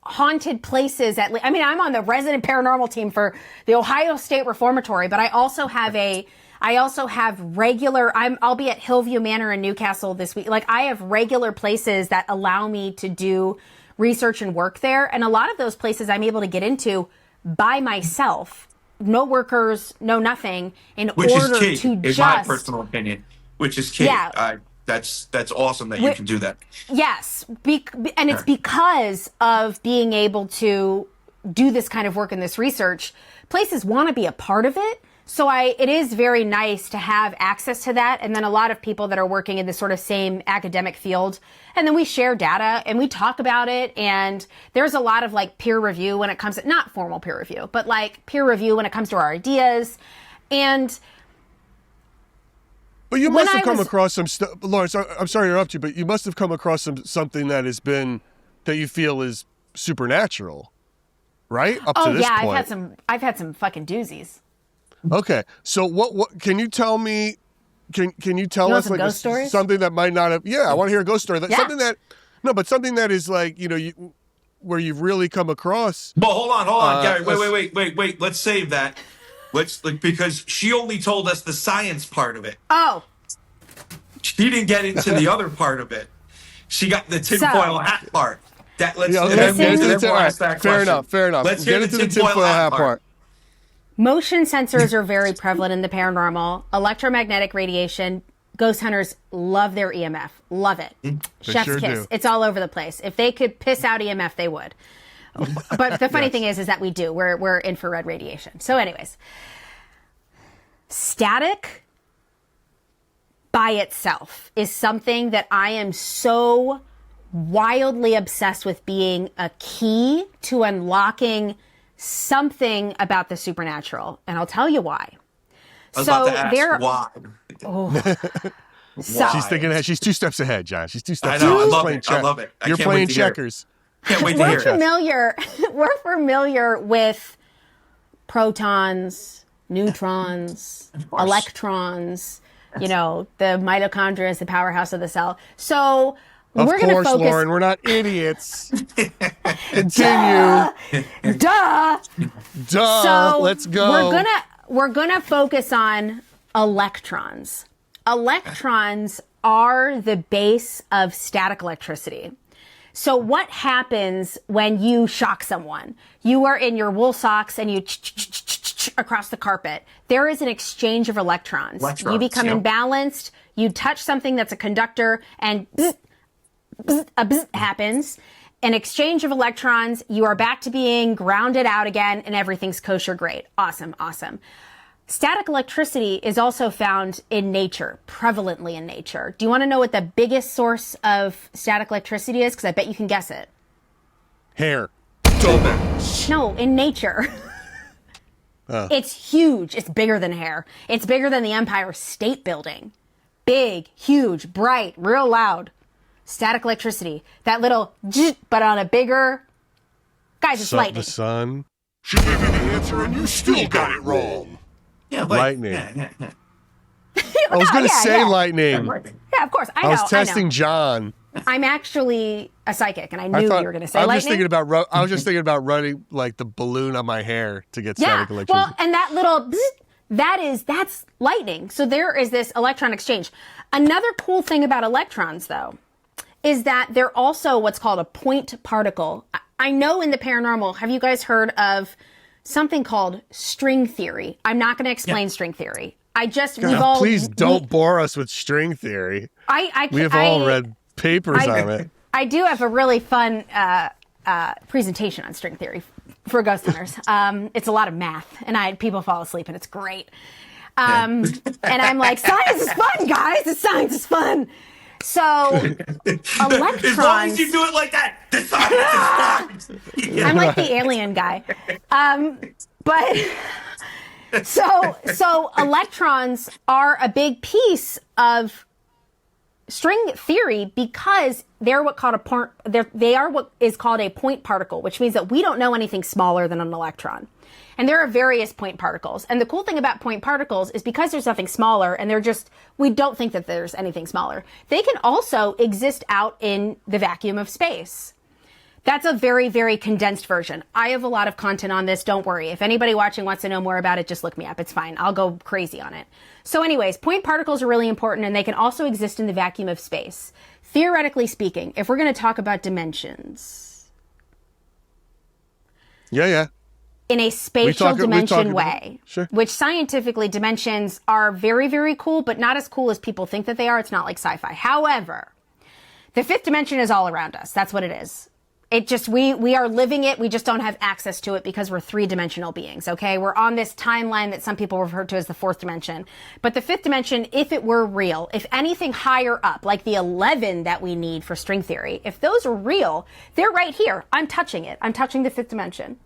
haunted places. I'm on the resident paranormal team for the Ohio State Reformatory, but I also have regular, I'll be at Hillview Manor in Newcastle this week. I have regular places that allow me to do research and work there. And a lot of those places I'm able to get into by myself. No workers, no nothing, in which order is key, to in just... my personal opinion, which is key. Yeah. That's awesome that you can do that. Yes. And it's because of being able to do this kind of work and this research. Places want to be a part of it. So it is very nice to have access to that. And then a lot of people that are working in this sort of same academic field. And then we share data and we talk about it. And there's a lot of peer review when it comes to, not formal peer review, but peer review when it comes to our ideas. And but you must have come across some stuff, Lawrence, I'm sorry to interrupt you, but you must have come across something that you feel is supernatural, right? Up to this point. I've had some fucking doozies. Okay, so what can you tell me? Can you tell us ghost stories? Something that might not have? Yeah, I want to hear a ghost story. Yeah. Something that is where you've really come across. Well, hold on, Gary. Wait. Let's save that. Because she only told us the science part of it. Oh, she didn't get into the other part of it. She got the tinfoil hat part. Fair enough. Let's get into the tinfoil hat part. Motion sensors are very prevalent in the paranormal. Electromagnetic radiation, ghost hunters love their EMF. Love it. Chef's sure kiss. do. It's all over the place. If they could piss out EMF, they would. But the funny thing is that we do. We're infrared radiation. So anyways, static by itself is something that I am so wildly obsessed with being a key to unlocking something about the supernatural. And I'll tell you why. I was about to ask why. So, She's thinking ahead. She's 2 steps ahead, John. She's 2 steps I know. ahead. I love it. I love it. You're playing checkers. Can't wait to hear it. we're familiar with protons, neutrons, electrons, you know, the mitochondria is the powerhouse of the cell. So we're going to focus. Lauren, we're not idiots. Continue. Duh. So let's go. We're gonna focus on electrons. Electrons are the base of static electricity. So what happens when you shock someone? You are in your wool socks and you across the carpet. There is an exchange of electrons. You become imbalanced. You touch something that's a conductor and a bzz happens. An exchange of electrons. You are back to being grounded out again and everything's kosher great. Awesome, awesome. Static electricity is also found in nature, prevalently in nature. Do you want to know what the biggest source of static electricity is? Because I bet you can guess it. Hair. No, in nature. It's huge. It's bigger than hair. It's bigger than the Empire State Building. Big, huge, bright, real loud. Static electricity. That little but on a bigger... Guys, it's lightning. The sun. She gave you the answer and you still got it wrong. Yeah, lightning. Yeah. I was going to say lightning. Yeah, of course. I was testing John. I'm actually a psychic, and I knew you were going to say lightning. I was just thinking about running like the balloon on my hair to get static electricity. Well, and that little that's lightning. So there is this electron exchange. Another cool thing about electrons, though, is that they're also what's called a point particle. I know in the paranormal, have you guys heard of something called string theory? I'm not going to explain string theory. Please don't bore us with string theory. We have all read papers on it. I do have a really fun presentation on string theory for ghost hunters. It's a lot of math, and people fall asleep, and it's great. And I'm like, science is fun, guys. Science is fun. So electrons. As long as you do it like that, the science is fun. I'm like the alien guy. But so electrons are a big piece of string theory because they're they are what is called a point particle, which means that we don't know anything smaller than an electron. And there are various point particles. And the cool thing about point particles is because there's nothing smaller and we don't think that there's anything smaller. They can also exist out in the vacuum of space. That's a very, very condensed version. I have a lot of content on this. Don't worry. If anybody watching wants to know more about it, just look me up. It's fine. I'll go crazy on it. So anyways, point particles are really important and they can also exist in the vacuum of space. Theoretically speaking, if we're going to talk about dimensions. Yeah. In a spatial dimension way, sure. Which scientifically dimensions are very, very cool, but not as cool as people think that they are. It's not like sci-fi. However, the fifth dimension is all around us. That's what it is. It just, we are living it. We just don't have access to it because we're three-dimensional beings, okay? We're on this timeline that some people refer to as the fourth dimension. But the fifth dimension, if it were real, if anything higher up, like the 11 that we need for string theory, if those are real, they're right here. I'm touching it. I'm touching the fifth dimension.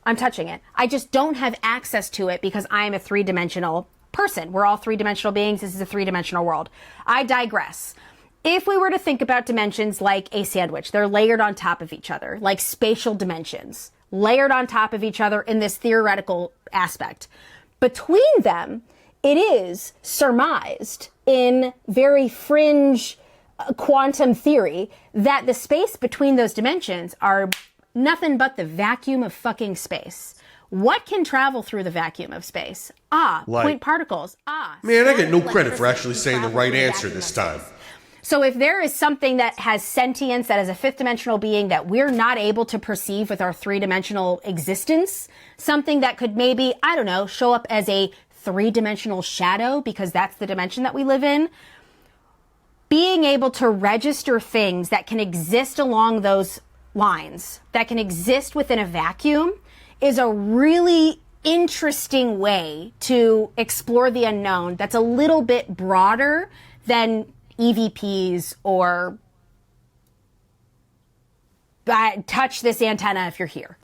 I'm touching it. I just don't have access to it because I am a three-dimensional person. We're all three-dimensional beings. This is a three-dimensional world. I digress. If we were to think about dimensions like a sandwich, they're layered on top of each other, like spatial dimensions, layered on top of each other in this theoretical aspect. Between them, it is surmised in very fringe quantum theory that the space between those dimensions are nothing but the vacuum of fucking space. What can travel through the vacuum of space? Light. Point particles. Man, I get no credit for actually saying the right answer this time. So if there is something that has sentience, that is a fifth dimensional being that we're not able to perceive with our three-dimensional existence, something that could maybe, I don't know, show up as a three-dimensional shadow because that's the dimension that we live in, being able to register things that can exist along those lines, that can exist within a vacuum, is a really interesting way to explore the unknown that's a little bit broader than EVPs or touch this antenna if you're here.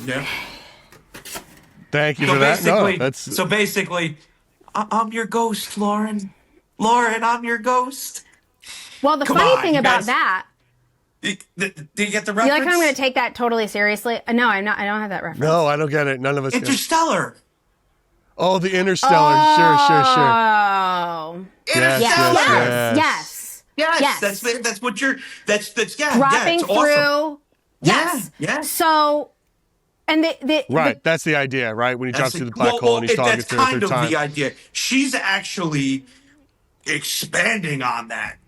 Yeah. Thank you for that. No, that's So basically, I'm your ghost, Lauren. Lauren, I'm your ghost. Well, the Come funny on, thing you about guys- that, Did you get the you reference? like how I'm going to take that totally seriously? No, I'm not. I don't have that reference. no, I don't get it. None of us. Get it. Interstellar. Oh, the Interstellar. Sure. Oh. Interstellar. Yes. Yes. That's what you're. That's yeah. Dropping it's awesome. through. Yes. Yeah. So, and Right, that's the idea, right? When he drops That's through the black hole and he's talking that's through it kind through of time. the idea. She's actually expanding on that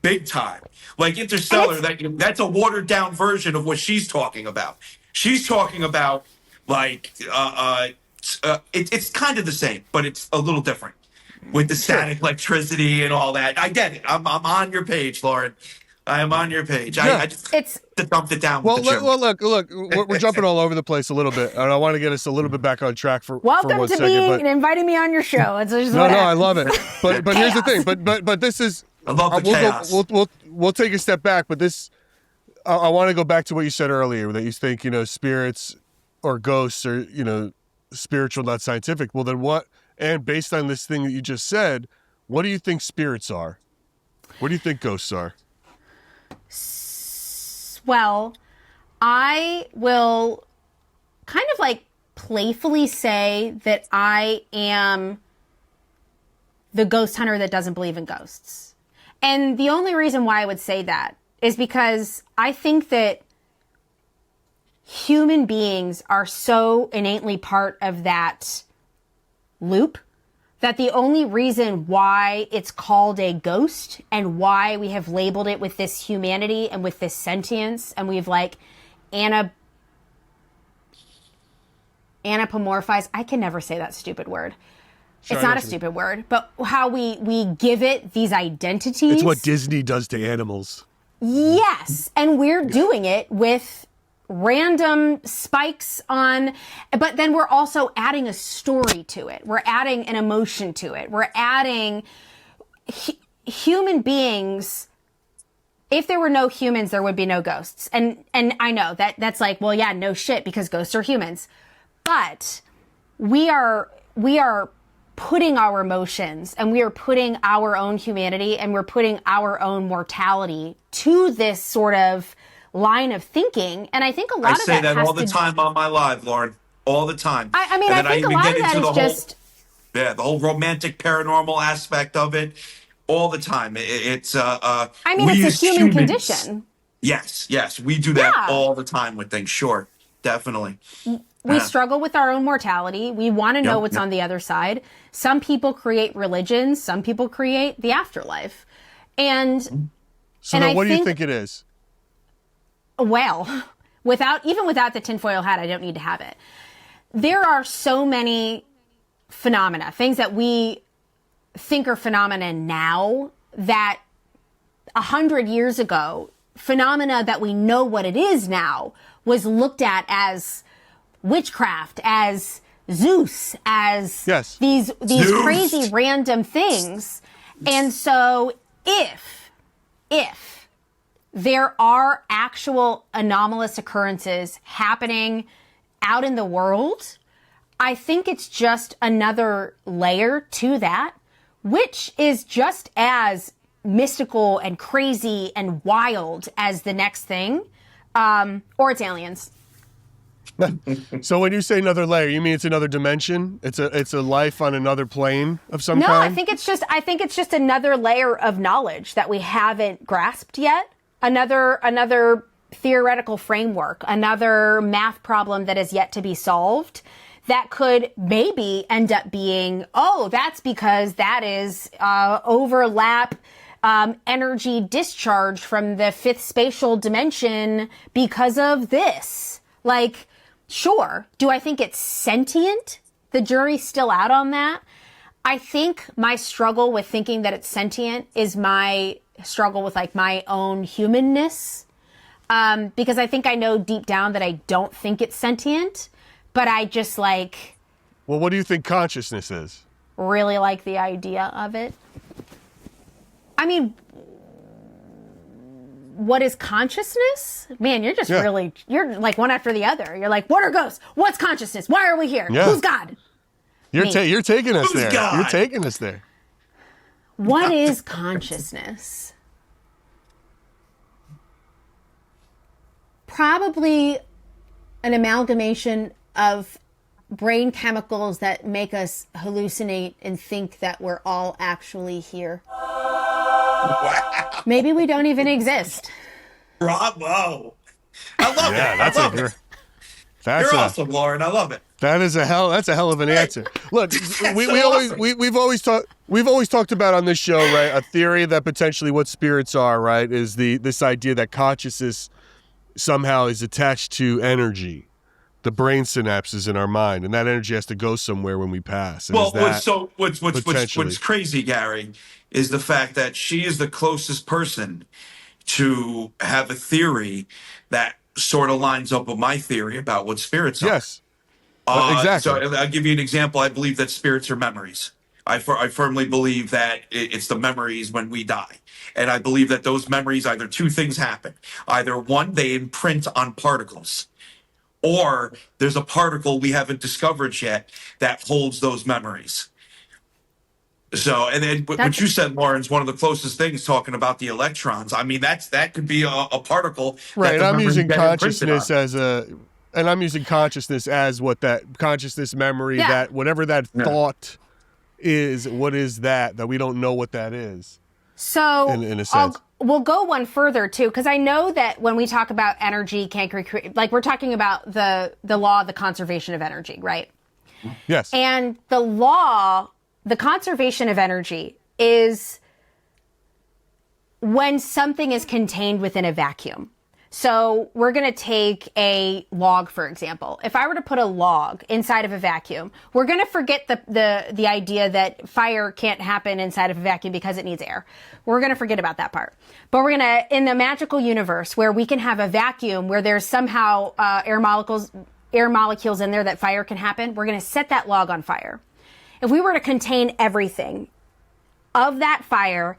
big time. Like Interstellar, that's a watered down version of what she's talking about. She's talking about like it's kind of the same, but it's a little different with the static electricity and all that. I get it. I'm on your page, Lauren. I am on your page. Yeah. I just dumped it down. Well, with the gym. look, we're jumping all over the place a little bit, and I want to get us a little bit back on track for welcome one to second. being But and inviting me on your show. It's just no, what I happens. love it. But here's the thing. But this is. I love the chaos. We'll take a step back, but this. I want to go back to what you said earlier, that you think spirits or ghosts are spiritual, not scientific. Well, then what? And based on this thing that you just said, what do you think spirits are? What do you think ghosts are? Well, I will kind of like playfully say that I am the ghost hunter that doesn't believe in ghosts. And the only reason why I would say that is because I think that human beings are so innately part of that loop that the only reason why it's called a ghost and why we have labeled it with this humanity and with this sentience and we've like anthropomorphized. I can never say that stupid word. Sure, it's not a stupid word, but how we give it these identities. It's what Disney does to animals. Yes, and we're doing it with random spikes on, but then we're also adding a story to it. We're adding an emotion to it. We're adding human beings. If there were no humans, there would be no ghosts. And I know that's like, well, yeah, no shit, because ghosts are humans. But we are putting our emotions and we are putting our own humanity and we're putting our own mortality to this sort of line of thinking. And I think a lot of that I say that has all the time on my live, Lauren. All the time. I mean, And I then think a even lot get of that into is the just... the whole romantic paranormal aspect of it all the time. It's I mean, we it's a as human humans- condition. Yes, we do that Yeah. all the time with things. Sure, definitely. We struggle with our own mortality. We want to know what's on the other side. Some people create religions. Some people create the afterlife. And So And then I what do you think- think it is? well, without the tinfoil hat, I don't need to have it. There are so many phenomena, things that we think are phenomena now that 100 years ago, phenomena that we know what it is now was looked at as witchcraft, as Zeus, as Yes. these Zeus. crazy random things. And so if there are actual anomalous occurrences happening out in the world, I think it's just another layer to that, which is just as mystical and crazy and wild as the next thing, or it's aliens. So when you say another layer, you mean it's another dimension? It's a life on another plane of some No, kind? I think it's just another layer of knowledge that we haven't grasped yet. Another theoretical framework, another math problem that is yet to be solved that could maybe end up being, oh, that's because that is overlap energy discharge from the fifth spatial dimension because of this. Like, sure. Do I think it's sentient? The jury's still out on that. I think my struggle with thinking that it's sentient is my struggle with like my own humanness. Because I think I know deep down that I don't think it's sentient, but I just like Well, what do you think consciousness is? really like the idea of it. I mean, what is consciousness? Man, you're just you're like one after the other. You're like, what are ghosts? What's consciousness? Why are we here? Yeah. Who's God? You're taking us Who's there. God? You're taking us there. What is consciousness? Probably an amalgamation of brain chemicals that make us hallucinate and think that we're all actually here. Wow. Maybe we don't even exist. Bravo. I love Yeah, it. that's I love it. You're awesome, Lauren. I love it. That's a hell of an answer. Look, we've always talked about on this show, right? A theory that potentially what spirits are, right, is this idea that consciousness somehow is attached to energy, the brain synapses in our mind, and that energy has to go somewhere when we pass. And Well, what's potentially crazy, Gary, is the fact that she is the closest person to have a theory that sort of lines up with my theory about what spirits are. Yes. Exactly. So I'll give you an example. I believe that spirits are memories. I firmly believe that it's the memories when we die. And I believe that those memories, either two things happen. Either one, they imprint on particles, or there's a particle we haven't discovered yet that holds those memories. So, and then what you said, Lauren's one of the closest things, talking about the electrons. I mean, that could be a particle. Right. That I'm using consciousness on. I'm using consciousness as what that consciousness memory, that whatever that thought is, what is that we don't know what that is. So in a sense. We'll go one further too, because I know that when we talk about energy can't create, like we're talking about the law of the conservation of energy, right? Yes. And the conservation of energy is when something is contained within a vacuum. So we're going to take a log, for example. If I were to put a log inside of a vacuum, we're going to forget the idea that fire can't happen inside of a vacuum because it needs air. We're going to forget about that part. But we're going to, in the magical universe where we can have a vacuum where there's somehow air molecules in there that fire can happen, we're going to set that log on fire. If we were to contain everything of that fire,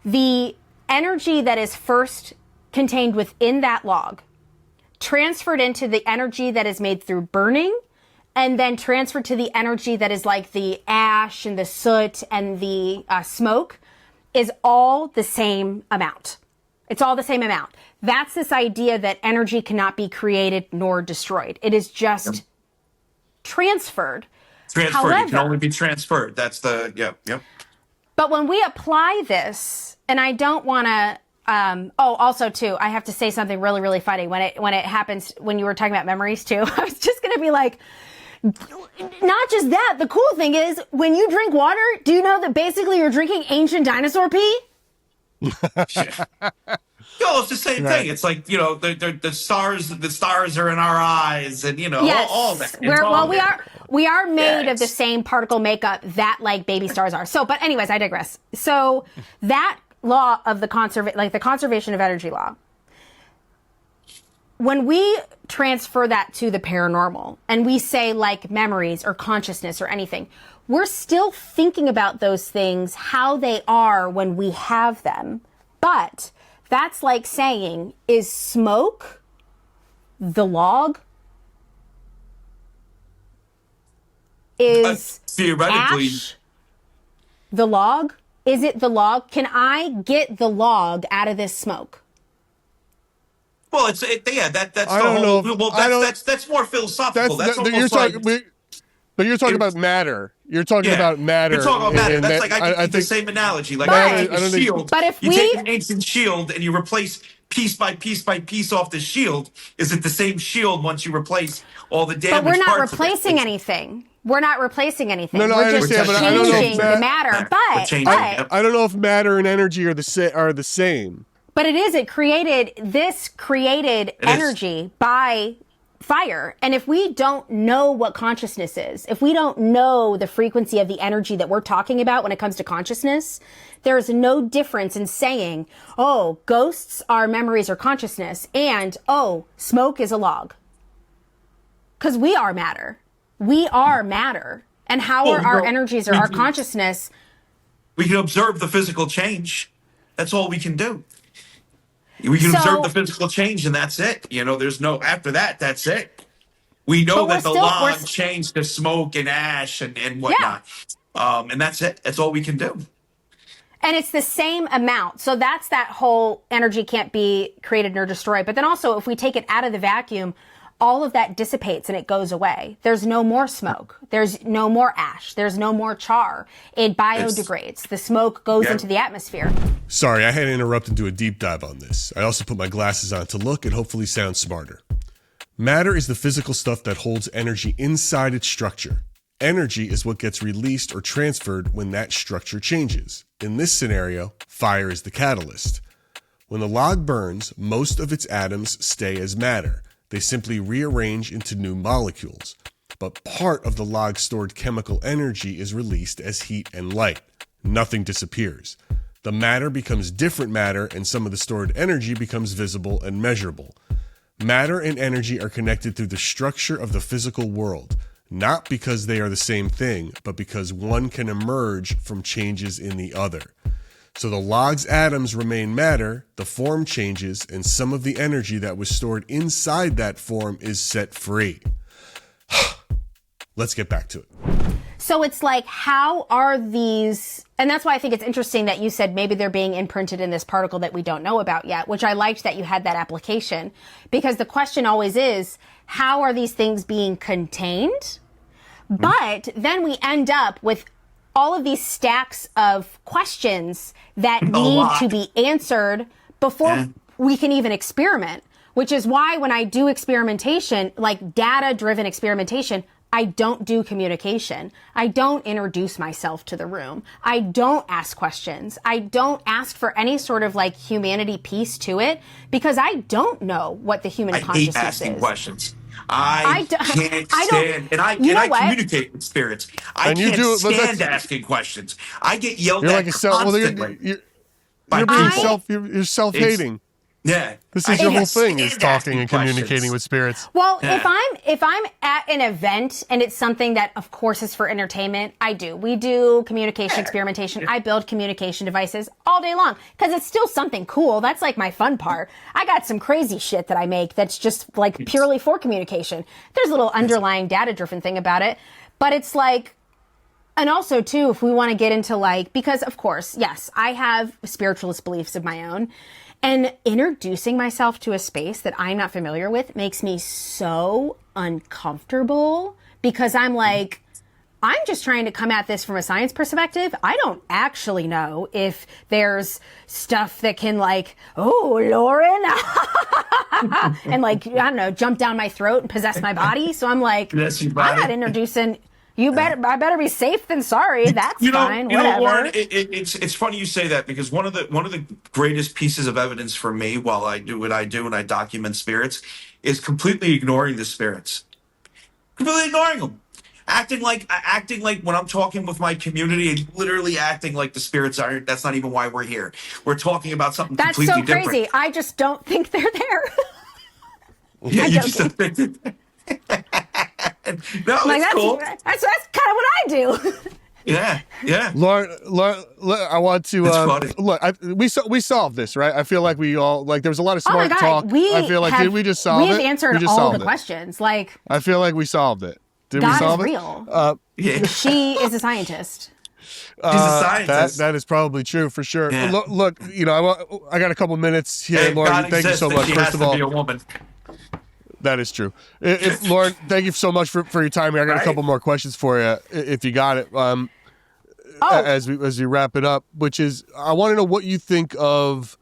the energy that is first contained within that log transferred into the energy that is made through burning, and then transferred to the energy that is like the ash and the soot and the smoke, is all the same amount. It's all the same amount. That's this idea that energy cannot be created nor destroyed. It is just transferred. However, it can only be transferred. That's the, yep. But when we apply this, and I don't want to, also too, I have to say something really, really funny when it happens, when you were talking about memories too. I was just going to be like, not just that, the cool thing is when you drink water, do you know that basically you're drinking ancient dinosaur pee? No, it's the same thing. It's like, the stars are in our eyes, and yes. all that. We are made of the same particle makeup that like baby stars are. So, but anyways, I digress. So that law of the conservation of energy law, when we transfer that to the paranormal and we say like memories or consciousness or anything, we're still thinking about those things, how they are when we have them. But that's like saying, is smoke the log? Is theoretically ash the log? Is it the log? Can I get the log out of this smoke? Well, that's the I don't whole. know. Well, that's more philosophical. That's almost but you're talking about matter. You're talking about matter. You're talking about matter. That's like I think the same analogy. Like But- you take a shield. But if you we- take an ancient shield and you replace piece by piece by piece off the shield, is it the same shield once you replace all the damaged But we're not parts of it? replacing anything. We're not replacing anything. No, I we're just understand, but I don't know if changing the matter. We're But changing it. I don't know if matter and energy are the same. But it is. It created energy by fire. And if we don't know what consciousness is, if we don't know the frequency of the energy that we're talking about when it comes to consciousness, there's no difference in saying, oh, ghosts are memories or consciousness, and, oh, smoke is a log. because we are matter. We are matter. And how are our energies or our consciousness? We can observe the physical change. That's all we can do. We can observe the physical change, and that's it. There's no after that. That's it. We know that the log changed to smoke and ash and whatnot, and that's it. That's all we can do. And it's the same amount. So that's that whole energy can't be created nor destroyed. But then also, if we take it out of the vacuum, all of that dissipates and it goes away. There's no more smoke. There's no more ash. There's no more char. It biodegrades. The smoke goes into the atmosphere. Sorry, I had to interrupt and do a deep dive on this. I also put my glasses on to look and hopefully sound smarter. Matter is the physical stuff that holds energy inside its structure. Energy is what gets released or transferred when that structure changes. In this scenario, fire is the catalyst. When the log burns, most of its atoms stay as matter. They simply rearrange into new molecules. But part of the log's stored chemical energy is released as heat and light. Nothing disappears. The matter becomes different matter, and some of the stored energy becomes visible and measurable. Matter and energy are connected through the structure of the physical world. Not because they are the same thing, but because one can emerge from changes in the other. So the log's atoms remain matter, the form changes, and some of the energy that was stored inside that form is set free. Let's get back to it. So it's like, how are these, and that's why I think it's interesting that you said maybe they're being imprinted in this particle that we don't know about yet, which I liked that you had that application, because the question always is, how are these things being contained? But then we end up with all of these stacks of questions that need to be answered before we can even experiment, which is why when I do experimentation, like data-driven experimentation, I don't do communication. I don't introduce myself to the room. I don't ask questions. I don't ask for any sort of like humanity piece to it, because I don't know what the human consciousness is. I hate asking questions. I can't stand, and I communicate with spirits. I can't stand asking questions. I get yelled at constantly. You're self-hating. Yeah, this is your whole thing, is talking and communicating with spirits. Well, if I'm at an event and it's something that, of course, is for entertainment, we do communication experimentation. I build communication devices all day long because it's still something cool. That's like my fun part. I got some crazy shit that I make that's just like purely for communication. There's a little underlying data-driven thing about it, but it's like. And also, too, if we want to get into like, because of course, yes, I have spiritualist beliefs of my own. And introducing myself to a space that I'm not familiar with makes me so uncomfortable, because I'm like, I'm just trying to come at this from a science perspective. I don't actually know if there's stuff that can like, oh, Lauren, and like, I don't know, jump down my throat and possess my body. So I'm like, I'm not introducing... I better be safe than sorry. That's fine. Whatever. Lauren, it's funny you say that, because one of the greatest pieces of evidence for me while I do what I do and I document spirits is completely ignoring the spirits. Completely ignoring them. Acting like when I'm talking with my community, literally acting like the spirits aren't. That's not even why we're here. We're talking about something completely different. That's so crazy. I just don't think they're there. Yeah, you just don't think they're there. No, like, that's cool. That's kind of what I do. Yeah. Lauren, I want to look. We solved this, right? I feel like we all there was a lot of smart talk. I feel like did we just solve it? We have answered all the questions. Like, I feel like we solved it. Did we solve it? God is real. She is a scientist. She's a scientist. That is probably true for sure. Yeah. Look, I got a couple minutes here, hey, Lauren. God thank you so much. First of all, be a woman. That is true. Lauren, thank you so much for your time here. I got a couple more questions for you, if you got it. As we wrap it up, which is, I want to know what you think of,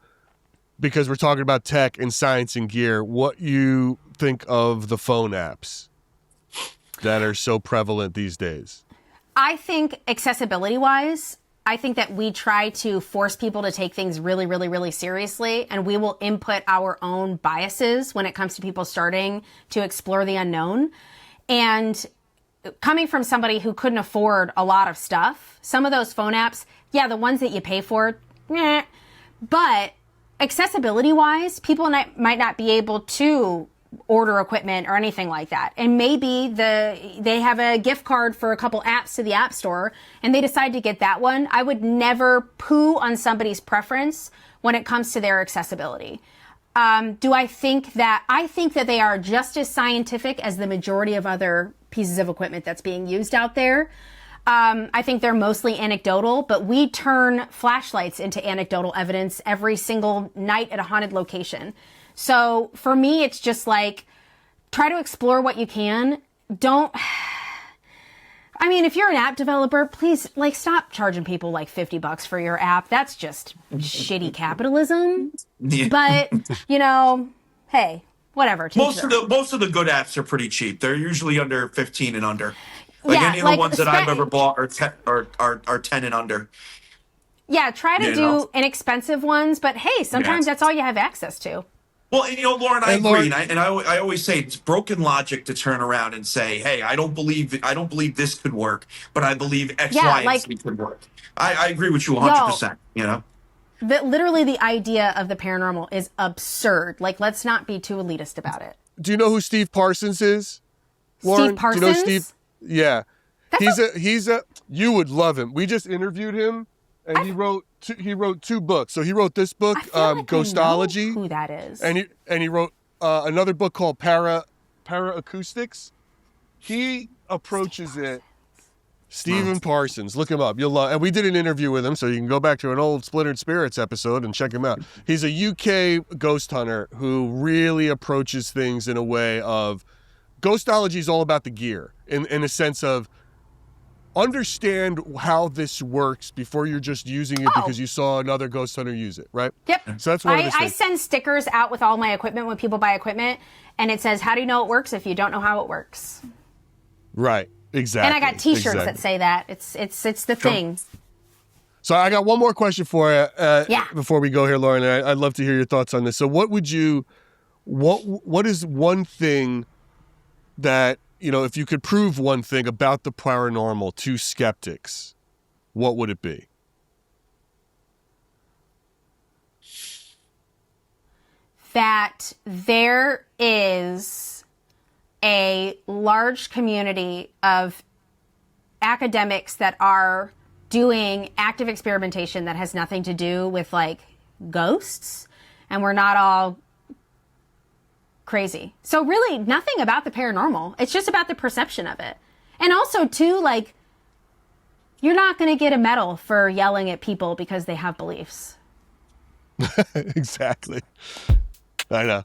because we're talking about tech and science and gear, what you think of the phone apps that are so prevalent these days. I think accessibility-wise, I think that we try to force people to take things really, really, really seriously, and we will input our own biases when it comes to people starting to explore the unknown. And coming from somebody who couldn't afford a lot of stuff, some of those phone apps, the ones that you pay for, but accessibility-wise, people might not be able to order equipment or anything like that. And maybe they have a gift card for a couple apps to the App Store and they decide to get that one. I would never poo on somebody's preference when it comes to their accessibility. Do I think that they are just as scientific as the majority of other pieces of equipment that's being used out there. I think they're mostly anecdotal, but we turn flashlights into anecdotal evidence every single night at a haunted location. So for me, it's just like, try to explore what you can. If you're an app developer, please, stop charging people like $50 for your app. That's just shitty capitalism. Yeah. But, hey, whatever. Most of the good apps are pretty cheap. They're usually under 15 and under. Any of the ones that I've ever bought are 10 and under. Yeah, try to do inexpensive ones, but hey, sometimes that's all you have access to. Well, Lauren, I agree, and I always say it's broken logic to turn around and say, "Hey, I don't believe this could work, but I believe X, Y, and Z could work." I agree with you 100%. Literally, the idea of the paranormal is absurd. Let's not be too elitist about it. Do you know who Steve Parsons is, Lauren? Steve Parsons? Do you know Steve? Yeah, he's a. You would love him. We just interviewed him, and he wrote 2 books. So he wrote this book, Ghostology. I know who that is? And he wrote another book called Para-Acoustics. He approaches it. Stephen Parsons, look him up. You'll love. And we did an interview with him, so you can go back to an old Splintered Spirits episode and check him out. He's a UK ghost hunter who really approaches things in a way of. Ghostology is all about the gear, in a sense of understand how this works before you're just using it because you saw another ghost hunter use it, right? Yep. So that's one of the I send stickers out with all my equipment when people buy equipment, and it says, "How do you know it works if you don't know how it works?" Right. Exactly. And I got T-shirts that say that. It's the thing. So I got one more question for you before we go here, Lauren. And I'd love to hear your thoughts on this. So what is one thing that, if you could prove one thing about the paranormal to skeptics, what would it be? That there is a large community of academics that are doing active experimentation that has nothing to do with ghosts, and we're not all crazy. So really nothing about the paranormal. It's just about the perception of it. And also too, you're not going to get a medal for yelling at people because they have beliefs. Exactly. I know.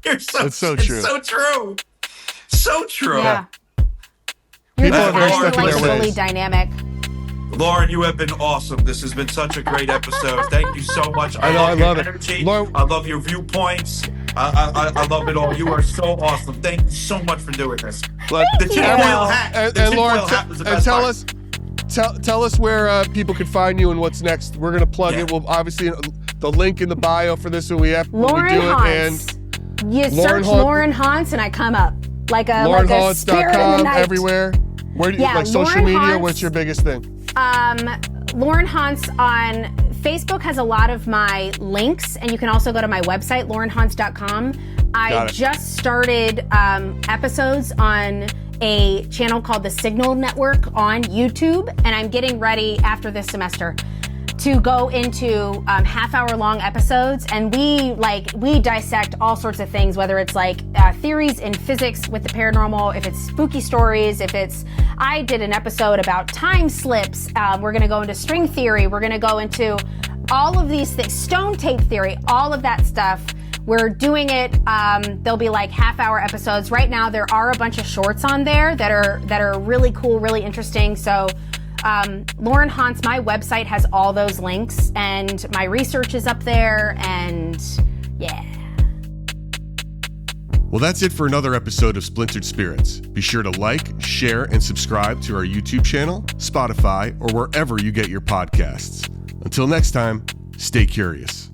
It's so true. It's so true. So true. Yeah. You're just acting fully dynamic. Lauren, you have been awesome. This has been such a great episode. Thank you so much. I love your energy. I love your viewpoints. I love it all. You are so awesome. Thank you so much for doing this. The tinfoil hat. And Lauren, tell us where people can find you and what's next. We're going to plug it. We'll obviously the link in the bio for this when we do Haunts. You search Lauren Haunts and I come up like a spirit in the night. Everywhere. Where do you social media? Haunts, what's your biggest thing? Lauren Haunts on Facebook has a lot of my links, and you can also go to my website, laurenhaunts.com. I just started episodes on a channel called the Signal Network on YouTube, and I'm getting ready after this semester to go into half-hour-long episodes, and we dissect all sorts of things, whether it's theories in physics with the paranormal, if it's spooky stories, I did an episode about time slips, we're going to go into string theory, we're going to go into all of these things, stone tape theory, all of that stuff. We're doing it, they'll be half-hour episodes. Right now, there are a bunch of shorts on there that are really cool, really interesting, so Lauren Haunts, my website has all those links, and my research is up there, and yeah. Well, that's it for another episode of Splintered Spirits. Be sure to like, share, and subscribe to our YouTube channel, Spotify, or wherever you get your podcasts. Until next time, stay curious.